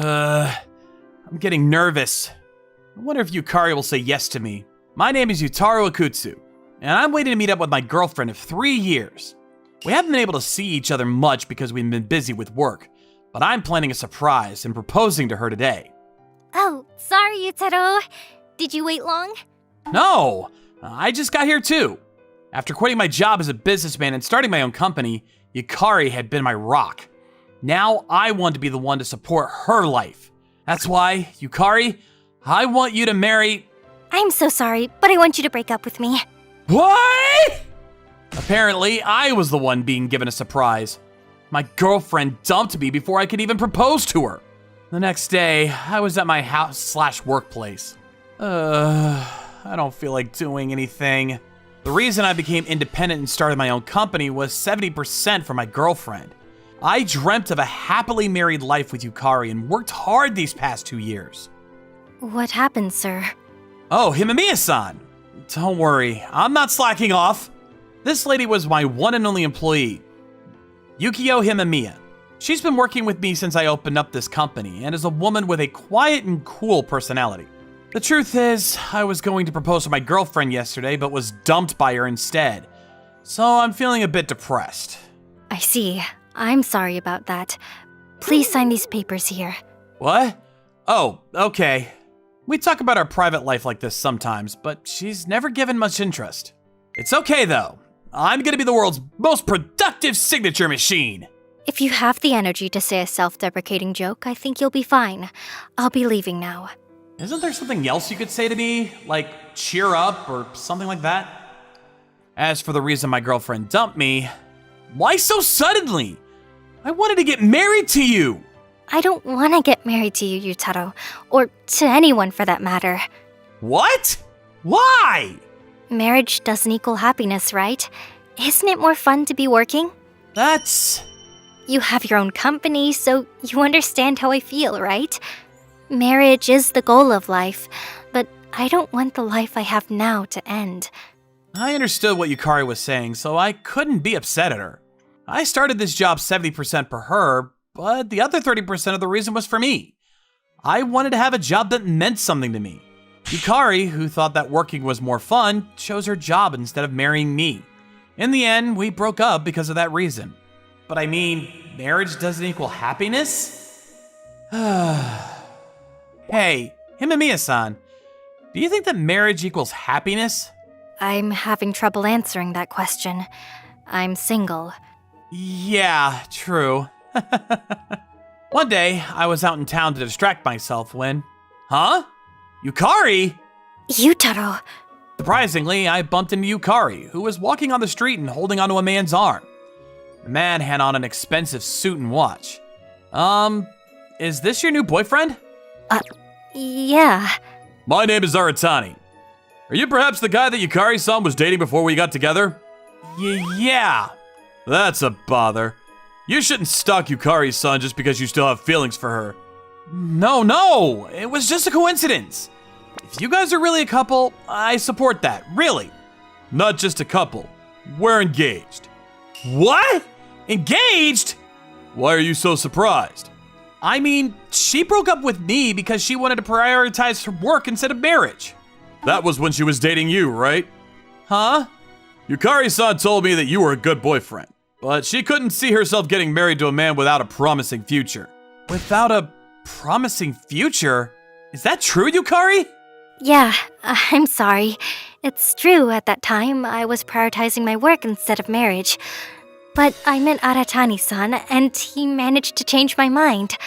I'm getting nervous. I wonder if Yukari will say yes to me. My name is Yutaro Akutsu, and I'm waiting to meet up with my girlfriend of 3 years. We haven't been able to see each other much because we've been busy with work, but I'm planning a surprise and proposing to her today. Oh, sorry, Yutaro. Did you wait long? No, I just got here too. After quitting my job as a businessman and starting my own company, Yukari had been my rock. Now I want to be the one to support her life. That's why, Yukari, I want you to marry... I'm so sorry, but I want you to break up with me. What? Apparently, I was the one being given a surprise. My girlfriend dumped me before I could even propose to her. The next day, I was at my house/workplace. I don't feel like doing anything. The reason I became independent and started my own company was 70% for my girlfriend. I dreamt of a happily married life with Yukari and worked hard these past 2 years. What happened, sir? Oh, Himamiya-san. Don't worry, I'm not slacking off. This lady was my one and only employee, Yukio Himamiya. She's been working with me since I opened up this company and is a woman with a quiet and cool personality. The truth is, I was going to propose to my girlfriend yesterday, but was dumped by her instead. So I'm feeling a bit depressed. I see. I'm sorry about that. Please sign these papers here. What? Oh, okay. We talk about our private life like this sometimes, but she's never given much interest. It's okay though. I'm gonna be the world's most productive signature machine. If you have the energy to say a self-deprecating joke, I think you'll be fine. I'll be leaving now. Isn't there something else you could say to me? Like, cheer up or something like that? As for the reason my girlfriend dumped me, why so suddenly? I wanted to get married to you! I don't want to get married to you, Yutaro. Or to anyone for that matter. What? Why? Marriage doesn't equal happiness, right? Isn't it more fun to be working? That's... You have your own company, so you understand how I feel, right? Marriage is the goal of life, but I don't want the life I have now to end. I understood what Yukari was saying, so I couldn't be upset at her. I started this job 70% for her, but the other 30% of the reason was for me. I wanted to have a job that meant something to me. Yukari, who thought that working was more fun, chose her job instead of marrying me. In the end, we broke up because of that reason. But I mean, marriage doesn't equal happiness? Hey, Himamiya-san, do you think that marriage equals happiness? I'm having trouble answering that question. I'm single. Yeah, true. One day, I was out in town to distract myself when... Huh? Yukari? Yutaro. Surprisingly, I bumped into Yukari, who was walking on the street and holding onto a man's arm. The man had on an expensive suit and watch. Is this your new boyfriend? Yeah. My name is Aratani. Are you perhaps the guy that Yukari-san was dating before we got together? Yeah. That's a bother. You shouldn't stalk Yukari-san just because you still have feelings for her. No, it was just a coincidence. If you guys are really a couple, I support that, really. Not just a couple, we're engaged. What? Engaged? Why are you so surprised? I mean, she broke up with me because she wanted to prioritize her work instead of marriage. That was when she was dating you, right? Huh? Yukari-san told me that you were a good boyfriend, but she couldn't see herself getting married to a man without a promising future. Without a promising future? Is that true, Yukari? Yeah, I'm sorry. It's true, at that time, I was prioritizing my work instead of marriage. But I met Aratani-san, and he managed to change my mind.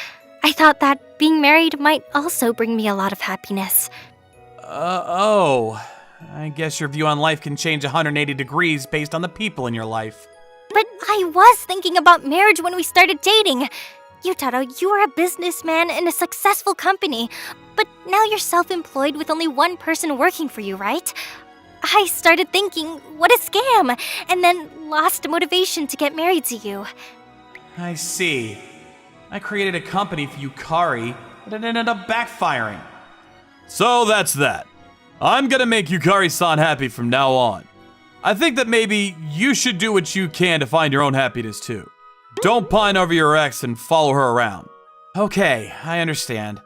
I thought that being married might also bring me a lot of happiness. I guess your view on life can change 180 degrees based on the people in your life. But I was thinking about marriage when we started dating. Yutaro, you are a businessman in a successful company, but now you're self-employed with only one person working for you, right? I started thinking, what a scam, and then lost motivation to get married to you. I see. I created a company for Yukari, but it ended up backfiring. So that's that. I'm gonna make Yukari-san happy from now on. I think that maybe you should do what you can to find your own happiness too. Don't pine over your ex and follow her around. Okay, I understand.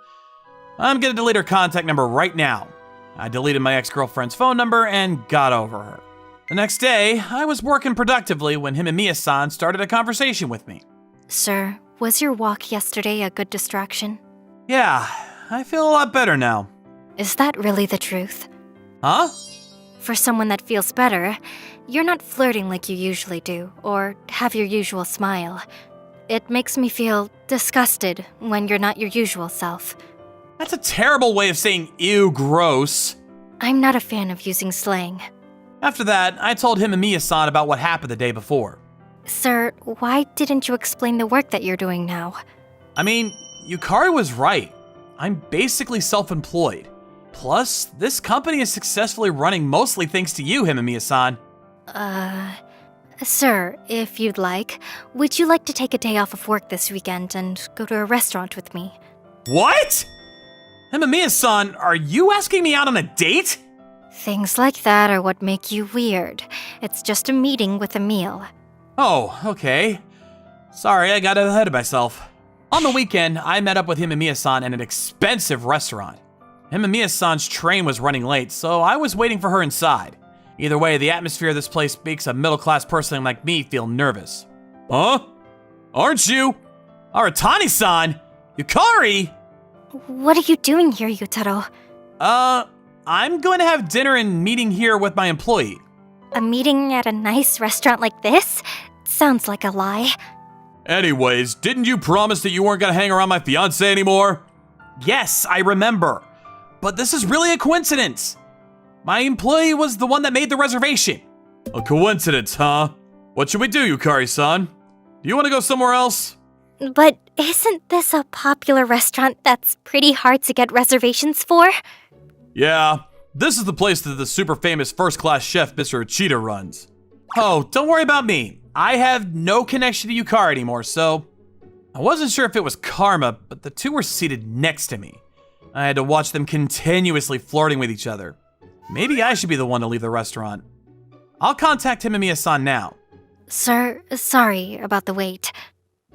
I'm gonna delete her contact number right now. I deleted my ex-girlfriend's phone number and got over her. The next day, I was working productively when Himemiya-san started a conversation with me. Sir, was your walk yesterday a good distraction? Yeah, I feel a lot better now. Is that really the truth? Huh? For someone that feels better, you're not flirting like you usually do, or have your usual smile. It makes me feel disgusted when you're not your usual self. That's a terrible way of saying ew, gross. I'm not a fan of using slang. After that, I told Himemiya-san about what happened the day before. Sir, why didn't you explain the work that you're doing now? I mean, Yukari was right. I'm basically self-employed. Plus, this company is successfully running mostly thanks to you, Himemiya-san. Sir, if you'd like, would you like to take a day off of work this weekend and go to a restaurant with me? What? Himemiya-san, are you asking me out on a date? Things like that are what make you weird. It's just a meeting with a meal. Oh, okay. Sorry, I got ahead of myself. On the weekend, I met up with Himemiya-san at an expensive restaurant. Himemiya-san's train was running late, so I was waiting for her inside. Either way, the atmosphere of this place makes a middle-class person like me feel nervous. Huh? Aren't you? Aratani-san? Yukari? What are you doing here, Yutaro? I'm going to have dinner and meeting here with my employee. A meeting at a nice restaurant like this? Sounds like a lie. Anyways, didn't you promise that you weren't going to hang around my fiancé anymore? Yes, I remember. But this is really a coincidence. My employee was the one that made the reservation. A coincidence, huh? What should we do, Yukari-san? Do you want to go somewhere else? But isn't this a popular restaurant that's pretty hard to get reservations for? Yeah, this is the place that the super famous first-class chef Mr. Uchida runs. Oh, don't worry about me. I have no connection to Yukari anymore, so... I wasn't sure if it was karma, but the two were seated next to me. I had to watch them continuously flirting with each other. Maybe I should be the one to leave the restaurant. I'll contact Himemiya-san now. Sir, sorry about the wait.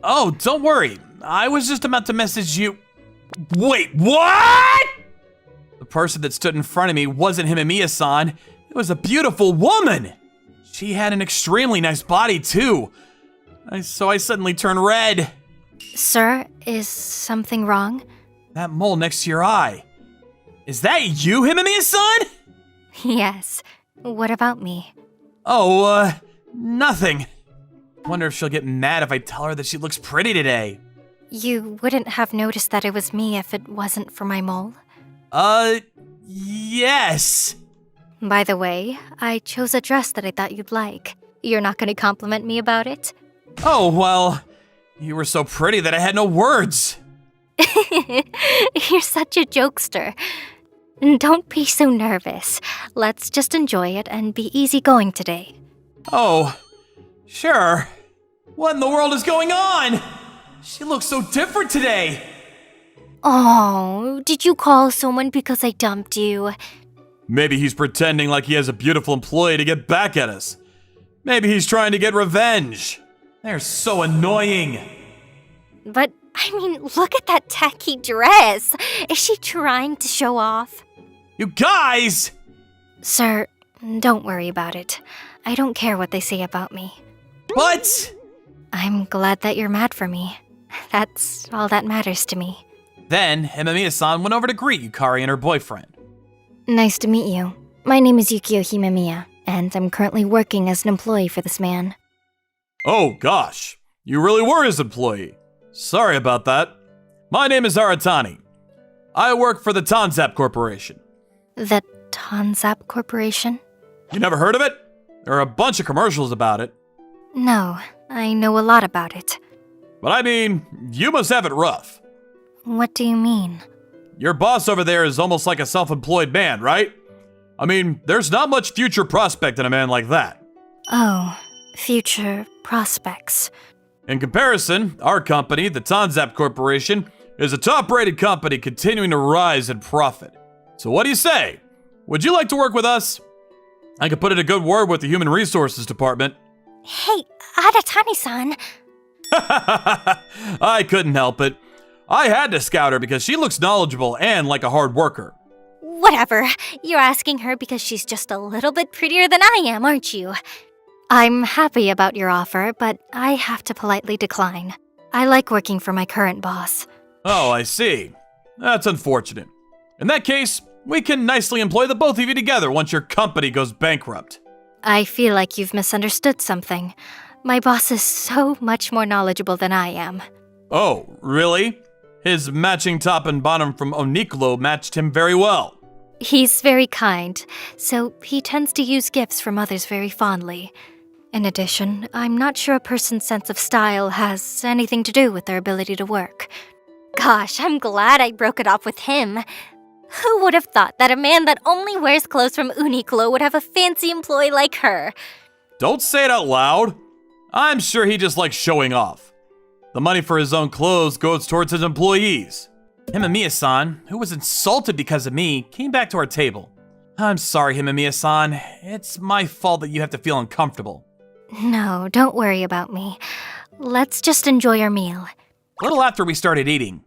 Oh, don't worry. I was just about to message you. Wait, what? The person that stood in front of me wasn't Himemiya-san. It was a beautiful woman. She had an extremely nice body, too. So I suddenly turned red. Sir, is something wrong? That mole next to your eye. Is that you, Himemiya-san? Yes. What about me? Oh, nothing. Wonder if she'll get mad if I tell her that she looks pretty today. You wouldn't have noticed that it was me if it wasn't for my mole? Yes. By the way, I chose a dress that I thought you'd like. You're not going to compliment me about it? Oh, well, you were so pretty that I had no words. You're such a jokester. Don't be so nervous. Let's just enjoy it and be easygoing today. Oh, sure. What in the world is going on? She looks so different today. Oh, did you call someone because I dumped you? Maybe he's pretending like he has a beautiful employee to get back at us. Maybe he's trying to get revenge. They're so annoying. But, I mean, look at that tacky dress. Is she trying to show off? You guys! Sir, don't worry about it. I don't care what they say about me. But... I'm glad that you're mad for me. That's all that matters to me. Then, Himemiya-san went over to greet Yukari and her boyfriend. Nice to meet you. My name is Yukio Himemiya, and I'm currently working as an employee for this man. Oh, gosh. You really were his employee. Sorry about that. My name is Aratani. I work for the Tanzap Corporation. The Tanzap Corporation? You never heard of it? There are a bunch of commercials about it. No, I know a lot about it. But I mean, you must have it rough. What do you mean? Your boss over there is almost like a self-employed man, right? I mean, there's not much future prospect in a man like that. Oh, future prospects. In comparison, our company, the Tanzap Corporation, is a top-rated company continuing to rise and profit. So what do you say? Would you like to work with us? I could put in a good word with the Human Resources Department. Hey, Aratani-san. I couldn't help it. I had to scout her because she looks knowledgeable and like a hard worker. Whatever. You're asking her because she's just a little bit prettier than I am, aren't you? I'm happy about your offer, but I have to politely decline. I like working for my current boss. Oh, I see. That's unfortunate. In that case, we can nicely employ the both of you together once your company goes bankrupt. I feel like you've misunderstood something. My boss is so much more knowledgeable than I am. Oh, really? His matching top and bottom from Oniklo matched him very well. He's very kind, so he tends to use gifts from others very fondly. In addition, I'm not sure a person's sense of style has anything to do with their ability to work. Gosh, I'm glad I broke it off with him. Who would have thought that a man that only wears clothes from Uniqlo would have a fancy employee like her? Don't say it out loud. I'm sure he just likes showing off. The money for his own clothes goes towards his employees. Himemiya-san, who was insulted because of me, came back to our table. I'm sorry, Himemiya-san. It's my fault that you have to feel uncomfortable. No, don't worry about me. Let's just enjoy our meal. A little after we started eating.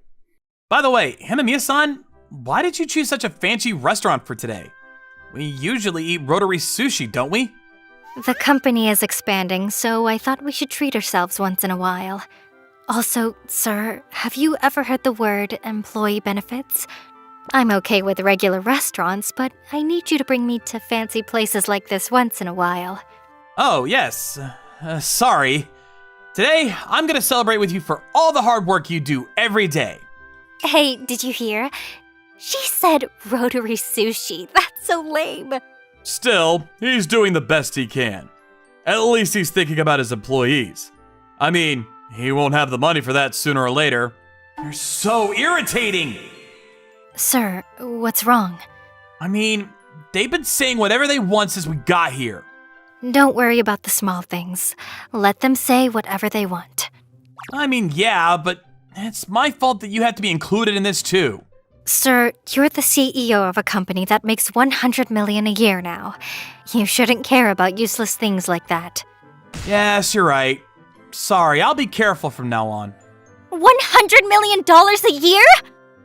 By the way, Himemiya-san, why did you choose such a fancy restaurant for today? We usually eat rotary sushi, don't we? The company is expanding, so I thought we should treat ourselves once in a while. Also, sir, have you ever heard the word employee benefits? I'm okay with regular restaurants, but I need you to bring me to fancy places like this once in a while. Oh, yes. Sorry. Today, I'm gonna celebrate with you for all the hard work you do every day. Hey, did you hear? She said rotary sushi. That's so lame. Still, he's doing the best he can. At least he's thinking about his employees. I mean, he won't have the money for that sooner or later. You're so irritating! Sir, what's wrong? I mean, they've been saying whatever they want since we got here. Don't worry about the small things. Let them say whatever they want. I mean, yeah, but it's my fault that you have to be included in this too. Sir, you're the CEO of a company that makes $100 million a year now. You shouldn't care about useless things like that. Yes, you're right. Sorry, I'll be careful from now on. $100 million a year?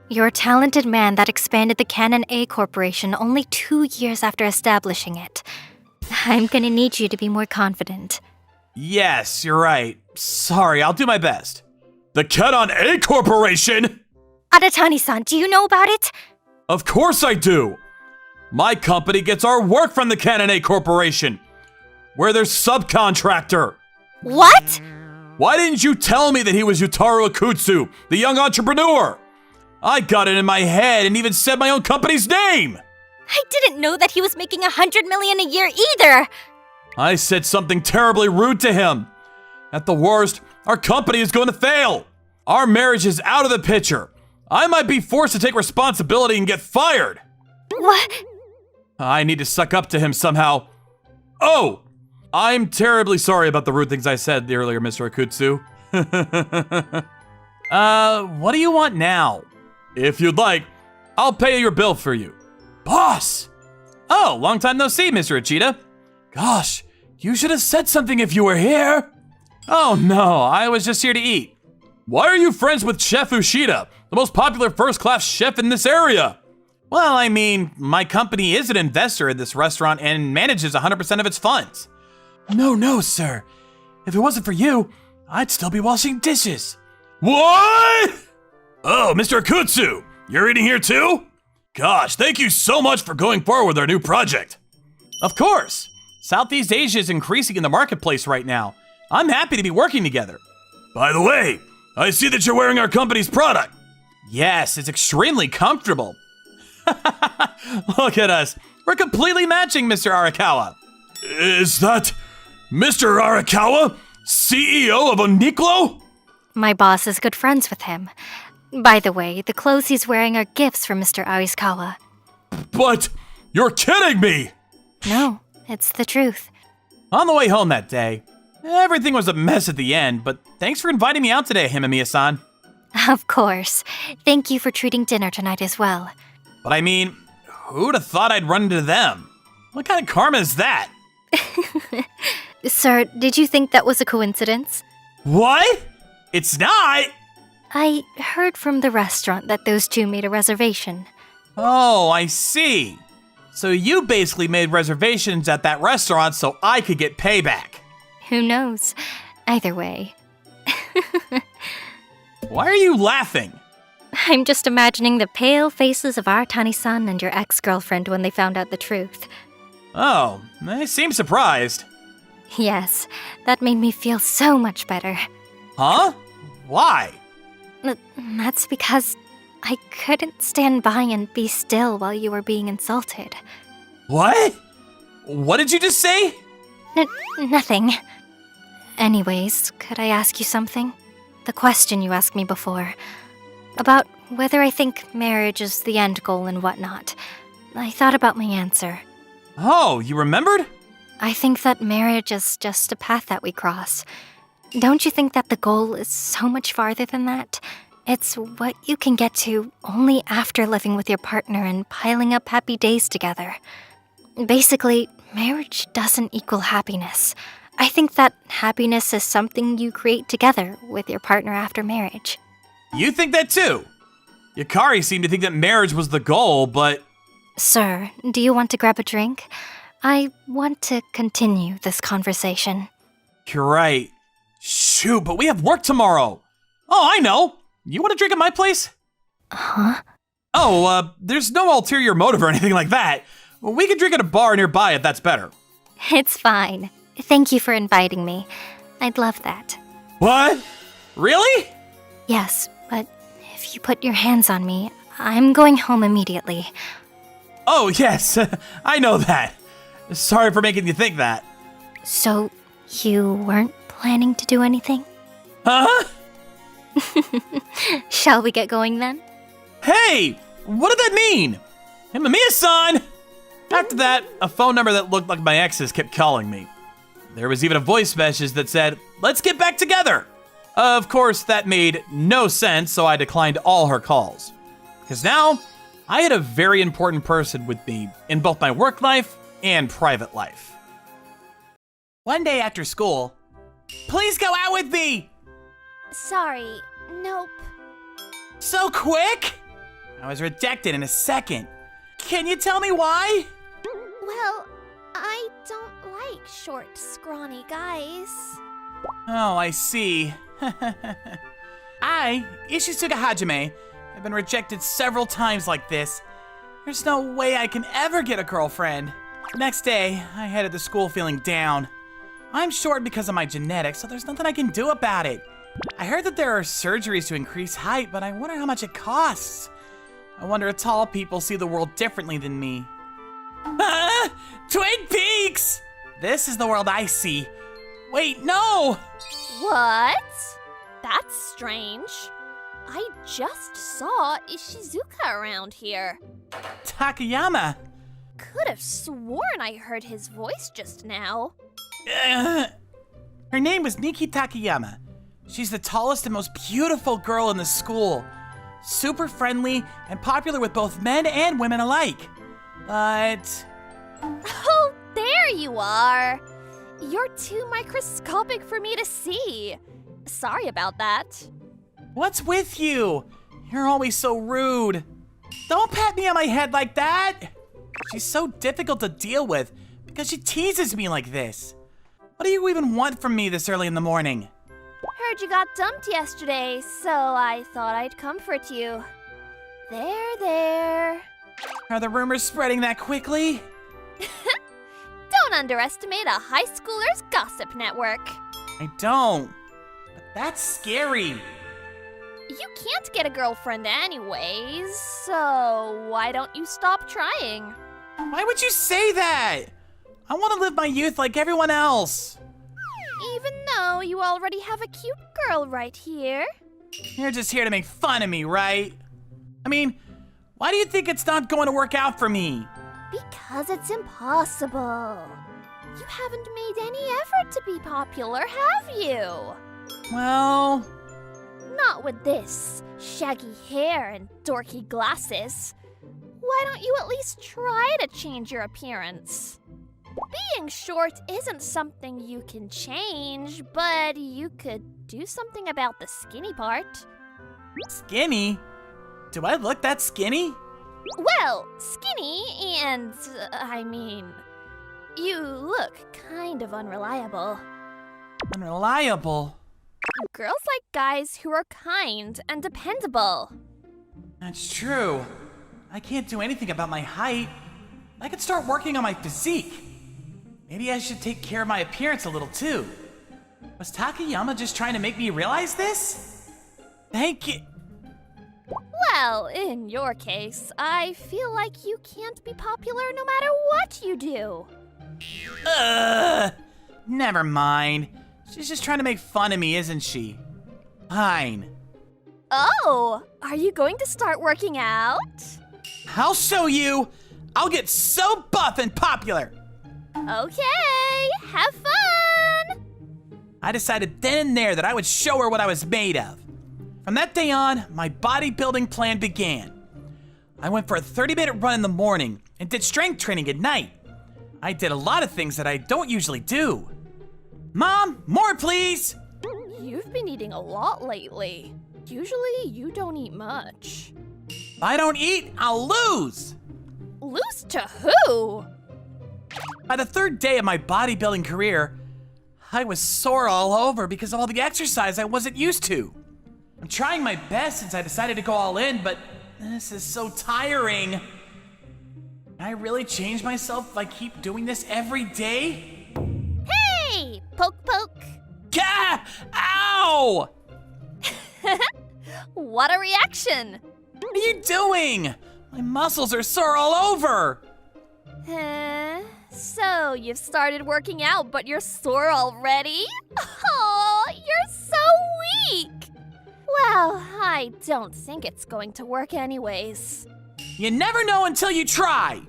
You're a talented man that expanded the Kanon A Corporation only 2 years after establishing it. I'm gonna need you to be more confident. Yes, you're right. Sorry, I'll do my best. The Kanon A Corporation? Aratani-san, do you know about it? Of course I do. My company gets our work from the Kanon A Corporation. We're their subcontractor. What? Why didn't you tell me that he was Yutaro Akutsu, the young entrepreneur? I got it in my head and even said my own company's name. I didn't know that he was making $100 million a year either. I said something terribly rude to him. At the worst, our company is going to fail. Our marriage is out of the picture. I might be forced to take responsibility and get fired. What? I need to suck up to him somehow. Oh, I'm terribly sorry about the rude things I said earlier, Mr. Akutsu. What do you want now? If you'd like, I'll pay your bill for you. Boss! Oh, long time no see, Mr. Uchida. Gosh, you should have said something if you were here. Oh no, I was just here to eat. Why are you friends with Chef Ushida, the most popular first-class chef in this area? Well, I mean, my company is an investor in this restaurant and manages 100% of its funds. No, sir. If it wasn't for you, I'd still be washing dishes. What? Oh, Mr. Akutsu, you're eating here too? Gosh, thank you so much for going forward with our new project. Of course. Southeast Asia is increasing in the marketplace right now. I'm happy to be working together. By the way, I see that you're wearing our company's product. Yes, it's extremely comfortable. Look at us. We're completely matching, Mr. Arakawa. Is that Mr. Arakawa, CEO of Uniqlo? My boss is good friends with him. By the way, the clothes he's wearing are gifts from Mr. Arakawa. But you're kidding me! No, it's the truth. On the way home that day, everything was a mess at the end, but thanks for inviting me out today, Himemiya-san. Of course. Thank you for treating dinner tonight as well. But I mean, who'd have thought I'd run into them? What kind of karma is that? Sir, did you think that was a coincidence? What? It's not! I heard from the restaurant that those two made a reservation. Oh, I see. So you basically made reservations at that restaurant so I could get payback. Who knows? Either way. Why are you laughing? I'm just imagining the pale faces of our Tani-san and your ex-girlfriend when they found out the truth. Oh, they seem surprised. Yes, that made me feel so much better. Huh? Why? That's because I couldn't stand by and be still while you were being insulted. What? What did you just say? Nothing. Anyways, could I ask you something? The question you asked me before. About whether I think marriage is the end goal and whatnot. I thought about my answer. Oh, you remembered? I think that marriage is just a path that we cross. Don't you think that the goal is so much farther than that? It's what you can get to only after living with your partner and piling up happy days together. Basically, marriage doesn't equal happiness. I think that happiness is something you create together with your partner after marriage. You think that too? Yukari seemed to think that marriage was the goal, but... Sir, do you want to grab a drink? I want to continue this conversation. You're right. Shoot, but we have work tomorrow. Oh, I know. You want to drink at my place? Huh? Oh, there's no ulterior motive or anything like that. We could drink at a bar nearby if that's better. It's fine. Thank you for inviting me. I'd love that. What? Really? Yes, but if you put your hands on me, I'm going home immediately. Oh, yes. I know that. Sorry for making you think that. So, you weren't planning to do anything? Huh? Shall we get going then? Hey! What did that mean? Hey, Mamiya-san! After that, a phone number that looked like my ex's kept calling me. There was even a voice message that said, "Let's get back together!" Of course, that made no sense, so I declined all her calls. Because now, I had a very important person with me in both my work life and private life. One day after school, "Please go out with me!" Sorry, nope. So quick? I was rejected in a second. Can you tell me why? Well, I don't like short, scrawny guys. Oh, I see. I, Ishizuka Hajime, have been rejected several times like this. There's no way I can ever get a girlfriend. The next day, I headed to school feeling down. I'm short because of my genetics, so there's nothing I can do about it. I heard that there are surgeries to increase height, but I wonder how much it costs. I wonder if tall people see the world differently than me. Ah! Twin Peaks! This is the world I see. Wait, no! What? That's strange. I just saw Ishizuka around here. Takayama. Could have sworn I heard his voice just now. Her name was Niki Takayama. She's the tallest and most beautiful girl in the school. Super friendly and popular with both men and women alike. But... Oh, there you are. You're too microscopic for me to see. Sorry about that. what's with you? You're always so rude. Don't pat me on my head like that. She's so difficult to deal with because she teases me like this. What do you even want from me this early in the morning? Heard you got dumped yesterday, so I thought I'd comfort you. There. Are the rumors spreading that quickly? Don't underestimate a high schooler's gossip network. I don't. But that's scary. You can't get a girlfriend anyways, so why don't you stop trying? Why would you say that? I want to live my youth like everyone else. Even though you already have a cute girl right here. You're just here to make fun of me, right? I mean, why do you think it's not going to work out for me? Because it's impossible. You haven't made any effort to be popular, have you? Well... Not with this shaggy hair and dorky glasses. Why don't you at least try to change your appearance? Being short isn't something you can change, but you could do something about the skinny part. Skinny? Do I look that skinny? Well, skinny and, you look kind of unreliable. Unreliable? Girls like guys who are kind and dependable. That's true. I can't do anything about my height. I could start working on my physique. Maybe I should take care of my appearance a little too. Was Takayama just trying to make me realize this? Thank you. Well, in your case, I feel like you can't be popular no matter what you do. Never mind. She's just trying to make fun of me, isn't she? Fine. Oh, are you going to start working out? I'll show you. I'll get so buff and popular. Okay, have fun! I decided then and there that I would show her what I was made of. From that day on, my bodybuilding plan began. I went for a 30-minute run in the morning and did strength training at night. I did a lot of things that I don't usually do. Mom, more please! You've been eating a lot lately. Usually, you don't eat much. If I don't eat, I'll lose! Lose to who? By the third day of my bodybuilding career, I was sore all over because of all the exercise I wasn't used to. I'm trying my best since I decided to go all in, but this is so tiring. Can I really change myself if I keep doing this every day? Hey! Poke poke! Gah! Ow! What a reaction! What are you doing? My muscles are sore all over. So you've started working out, but you're sore already? Oh, you're so weak! Well, I don't think it's going to work anyways. You never know until you try.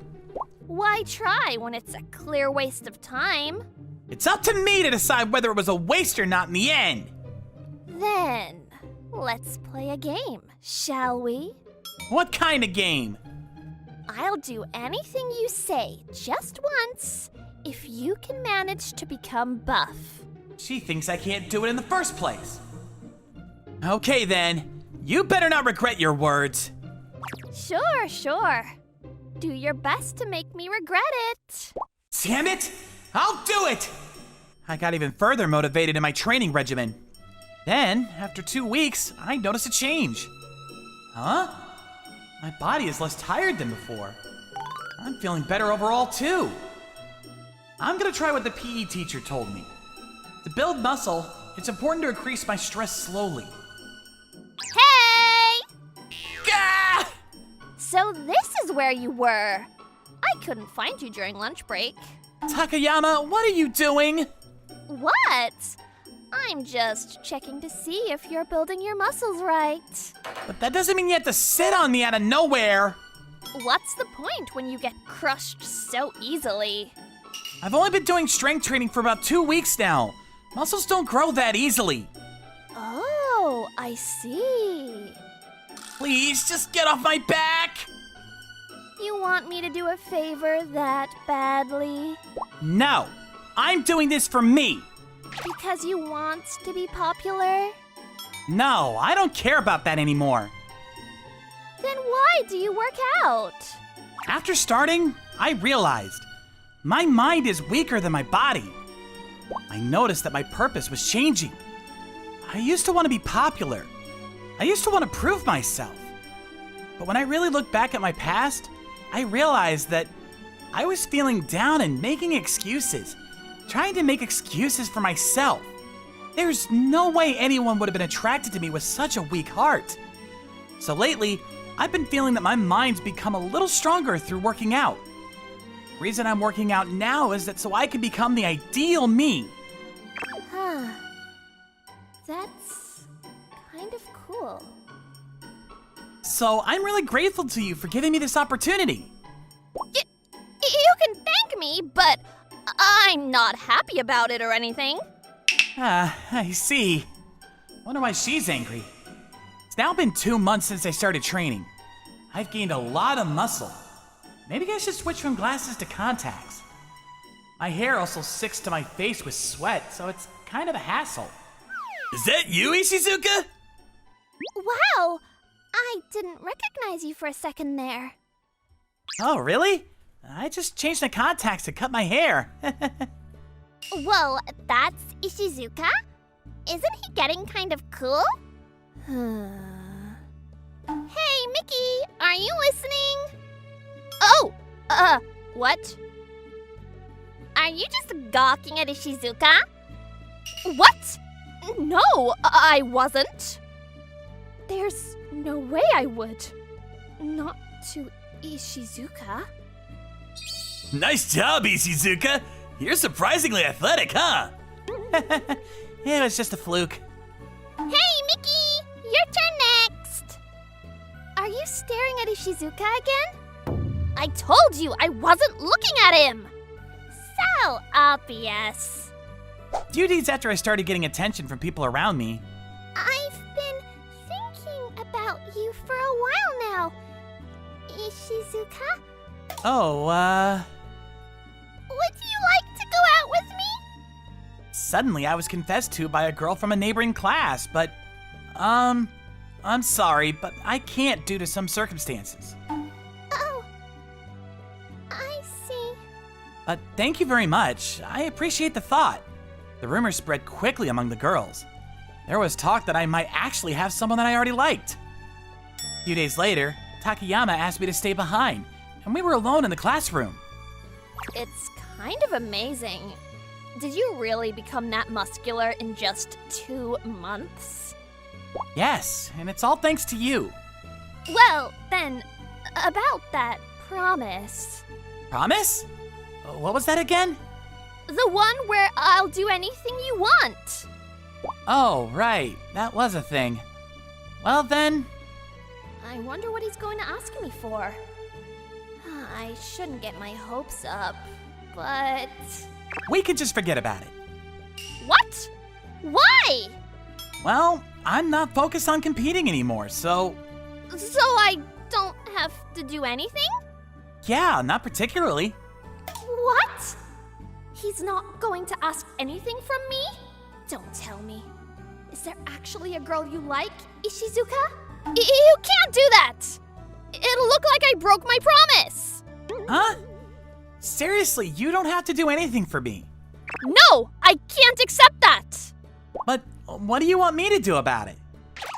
Why try when it's a clear waste of time? It's up to me to decide whether it was a waste or not in the end. Then, let's play a game, shall we? What kind of game? I'll do anything you say just once if you can manage to become buff. She thinks I can't do it in the first place. Okay then, you better not regret your words. Sure. Do your best to make me regret it. Damn it! I'll do it! I got even further motivated in my training regimen. Then, after 2 weeks, I noticed a change. Huh? My body is less tired than before. I'm feeling better overall too. I'm gonna try what the PE teacher told me. To build muscle, it's important to increase my stress slowly. Hey! Gah! So this is where you were. I couldn't find you during lunch break. Takayama, what are you doing? What? I'm just checking to see if you're building your muscles right. But that doesn't mean you have to sit on me out of nowhere. What's the point when you get crushed so easily? I've only been doing strength training for about 2 weeks now. Muscles don't grow that easily. Oh, I see. Please, just get off my back. You want me to do a favor that badly? No, I'm doing this for me. Because you want to be popular? No, I don't care about that anymore. Then why do you work out? After starting, I realized my mind is weaker than my body. I noticed that my purpose was changing. I used to want to be popular. I used to want to prove myself. But when I really look back at my past, I realized that I was feeling down and making excuses, trying to make excuses for myself. There's no way anyone would have been attracted to me with such a weak heart. So lately, I've been feeling that my mind's become a little stronger through working out. The reason I'm working out now is that so I can become the ideal me. Huh. That's kind of cool. So I'm really grateful to you for giving me this opportunity. You can thank me, but I'm not happy about it or anything. I see. Wonder why she's angry. It's now been 2 months since I started training. I've gained a lot of muscle. Maybe I should switch from glasses to contacts. My hair also sticks to my face with sweat, so it's kind of a hassle. Is that you, Ishizuka? Wow! I didn't recognize you for a second there. Oh, really? I just changed the contacts to cut my hair. Whoa, that's Ishizuka? Isn't he getting kind of cool? Hey, Mickey, are you listening? Oh, what? Are you just gawking at Ishizuka? What? No, I wasn't. There's no way I would. Not to Ishizuka. Nice job, Ishizuka. You're surprisingly athletic, huh? It was just a fluke. Hey, Mickey! Your turn next! Are you staring at Ishizuka again? I told you I wasn't looking at him! So obvious. Few days after I started getting attention from people around me, I've been thinking about you for a while now. Ishizuka, would you like to go out with me? suddenly I was confessed to by a girl from a neighboring class, but, I'm sorry, but I can't due to some circumstances. Oh, I see. But thank you very much. I appreciate the thought. The rumor spread quickly among the girls. There was talk that I might actually have someone that I already liked. A few days later, Takayama asked me to stay behind, and we were alone in the classroom. It's kind of amazing. Did you really become that muscular in just 2 months? Yes, and it's all thanks to you. Well, then, about that promise. Promise? What was that again? The one where I'll do anything you want. Oh, right. That was a thing. Well then, I wonder what he's going to ask me for. I shouldn't get my hopes up, but... we could just forget about it. What? Why? Well, I'm not focused on competing anymore, so So I don't have to do anything? yeah, not particularly. What? He's not going to ask anything from me? Don't tell me. Is there actually a girl you like, Ishizuka? You can't do that! It'll look like I broke my promise! Huh? Seriously, you don't have to do anything for me. No! I can't accept that! But what do you want me to do about it?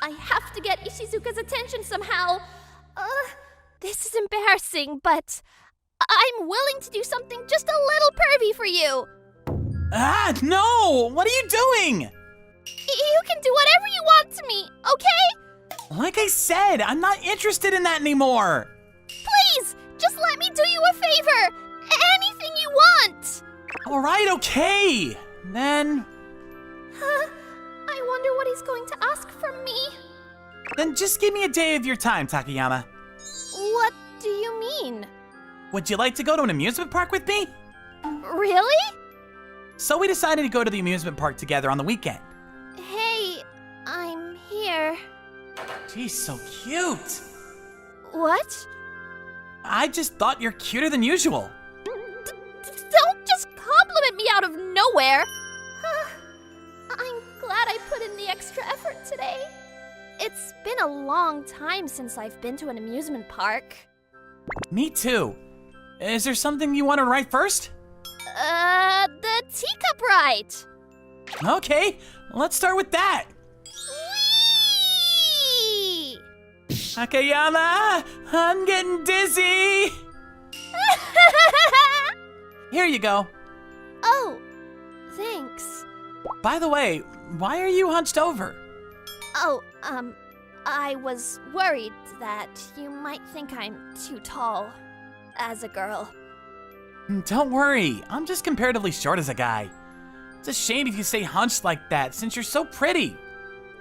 I have to get Ishizuka's attention somehow. This is embarrassing, but I'm willing to do something just a little pervy for you. Ah, no! What are you doing? You can do whatever you want to me, okay? Like I said, I'm not interested in that anymore. Please, just let me do you a favor. Anything you want. All right, okay. Then I wonder what he's going to ask from me. just give me a day of your time, Takayama. What do you mean? Would you like to go to an amusement park with me? Really? So we decided to go to the amusement park together on the weekend. Hey, I'm here. Geez, so cute. What? I just thought you're cuter than usual. Don't just compliment me out of nowhere. I'm glad I put in the extra effort today. It's been a long time since I've been to an amusement park. Me too. Is there something you want to write first? The teacup ride. Okay, let's start with that. Whee! Takayama, I'm getting dizzy. Here you go. Oh, thanks. By the way, why are you hunched over? Oh, I was worried that you might think I'm too tall as a girl. Don't worry, I'm just comparatively short as a guy. It's a shame if you stay hunched like that since you're so pretty.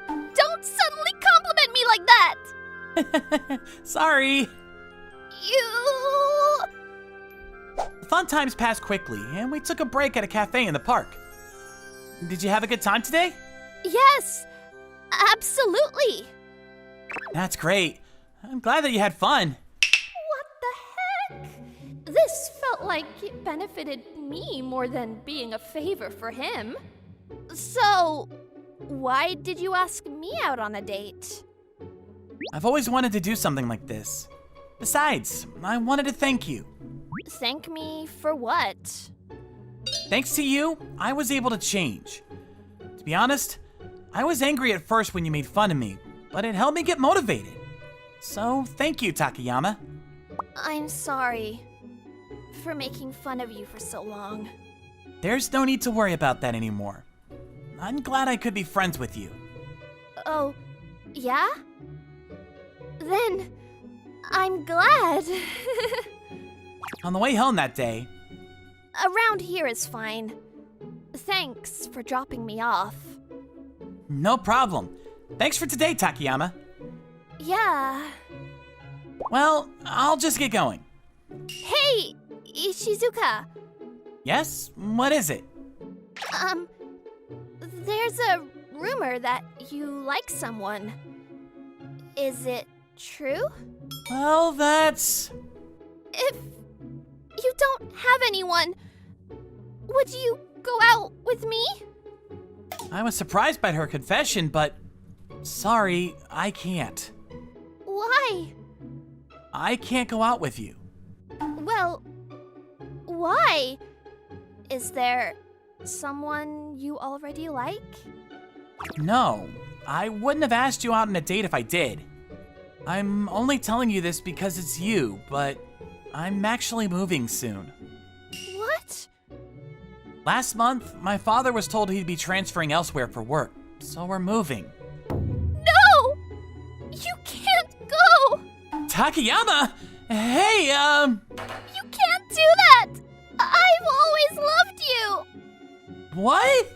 Don't suddenly compliment me like that! Sorry. You... The fun times passed quickly, and we took a break at a cafe in the park. Did you have a good time today? Yes, absolutely. That's great. I'm glad that you had fun. What the heck? This felt like it benefited me more than being a favor for him. So, why did you ask me out on a date? I've always wanted to do something like this. Besides, I wanted to thank you. Thank me for what? Thanks to you, I was able to change. To be honest, I was angry at first when you made fun of me, but it helped me get motivated. So, thank you, Takayama. I'm sorry for making fun of you for so long. There's no need to worry about that anymore. I'm glad I could be friends with you. Oh, yeah? Then, I'm glad. On the way home that day, Around here is fine. Thanks for dropping me off. no problem. Thanks for today, Takayama. Yeah. Well, I'll just get going. Hey, Ishizuka. Yes? What is it? There's a rumor that you like someone. Is it true? Well, that's... If you don't have anyone, would you go out with me? I was surprised by her confession, but... Sorry, I can't. Why? I can't go out with you. Well, why? Is there someone you already like? No, I wouldn't have asked you out on a date if I did. I'm only telling you this because it's you, but I'm actually moving soon. What? Last month, my father was told he'd be transferring elsewhere for work, so we're moving. No! You can't go! Takayama! Hey, You can't do that! I've always loved you! what?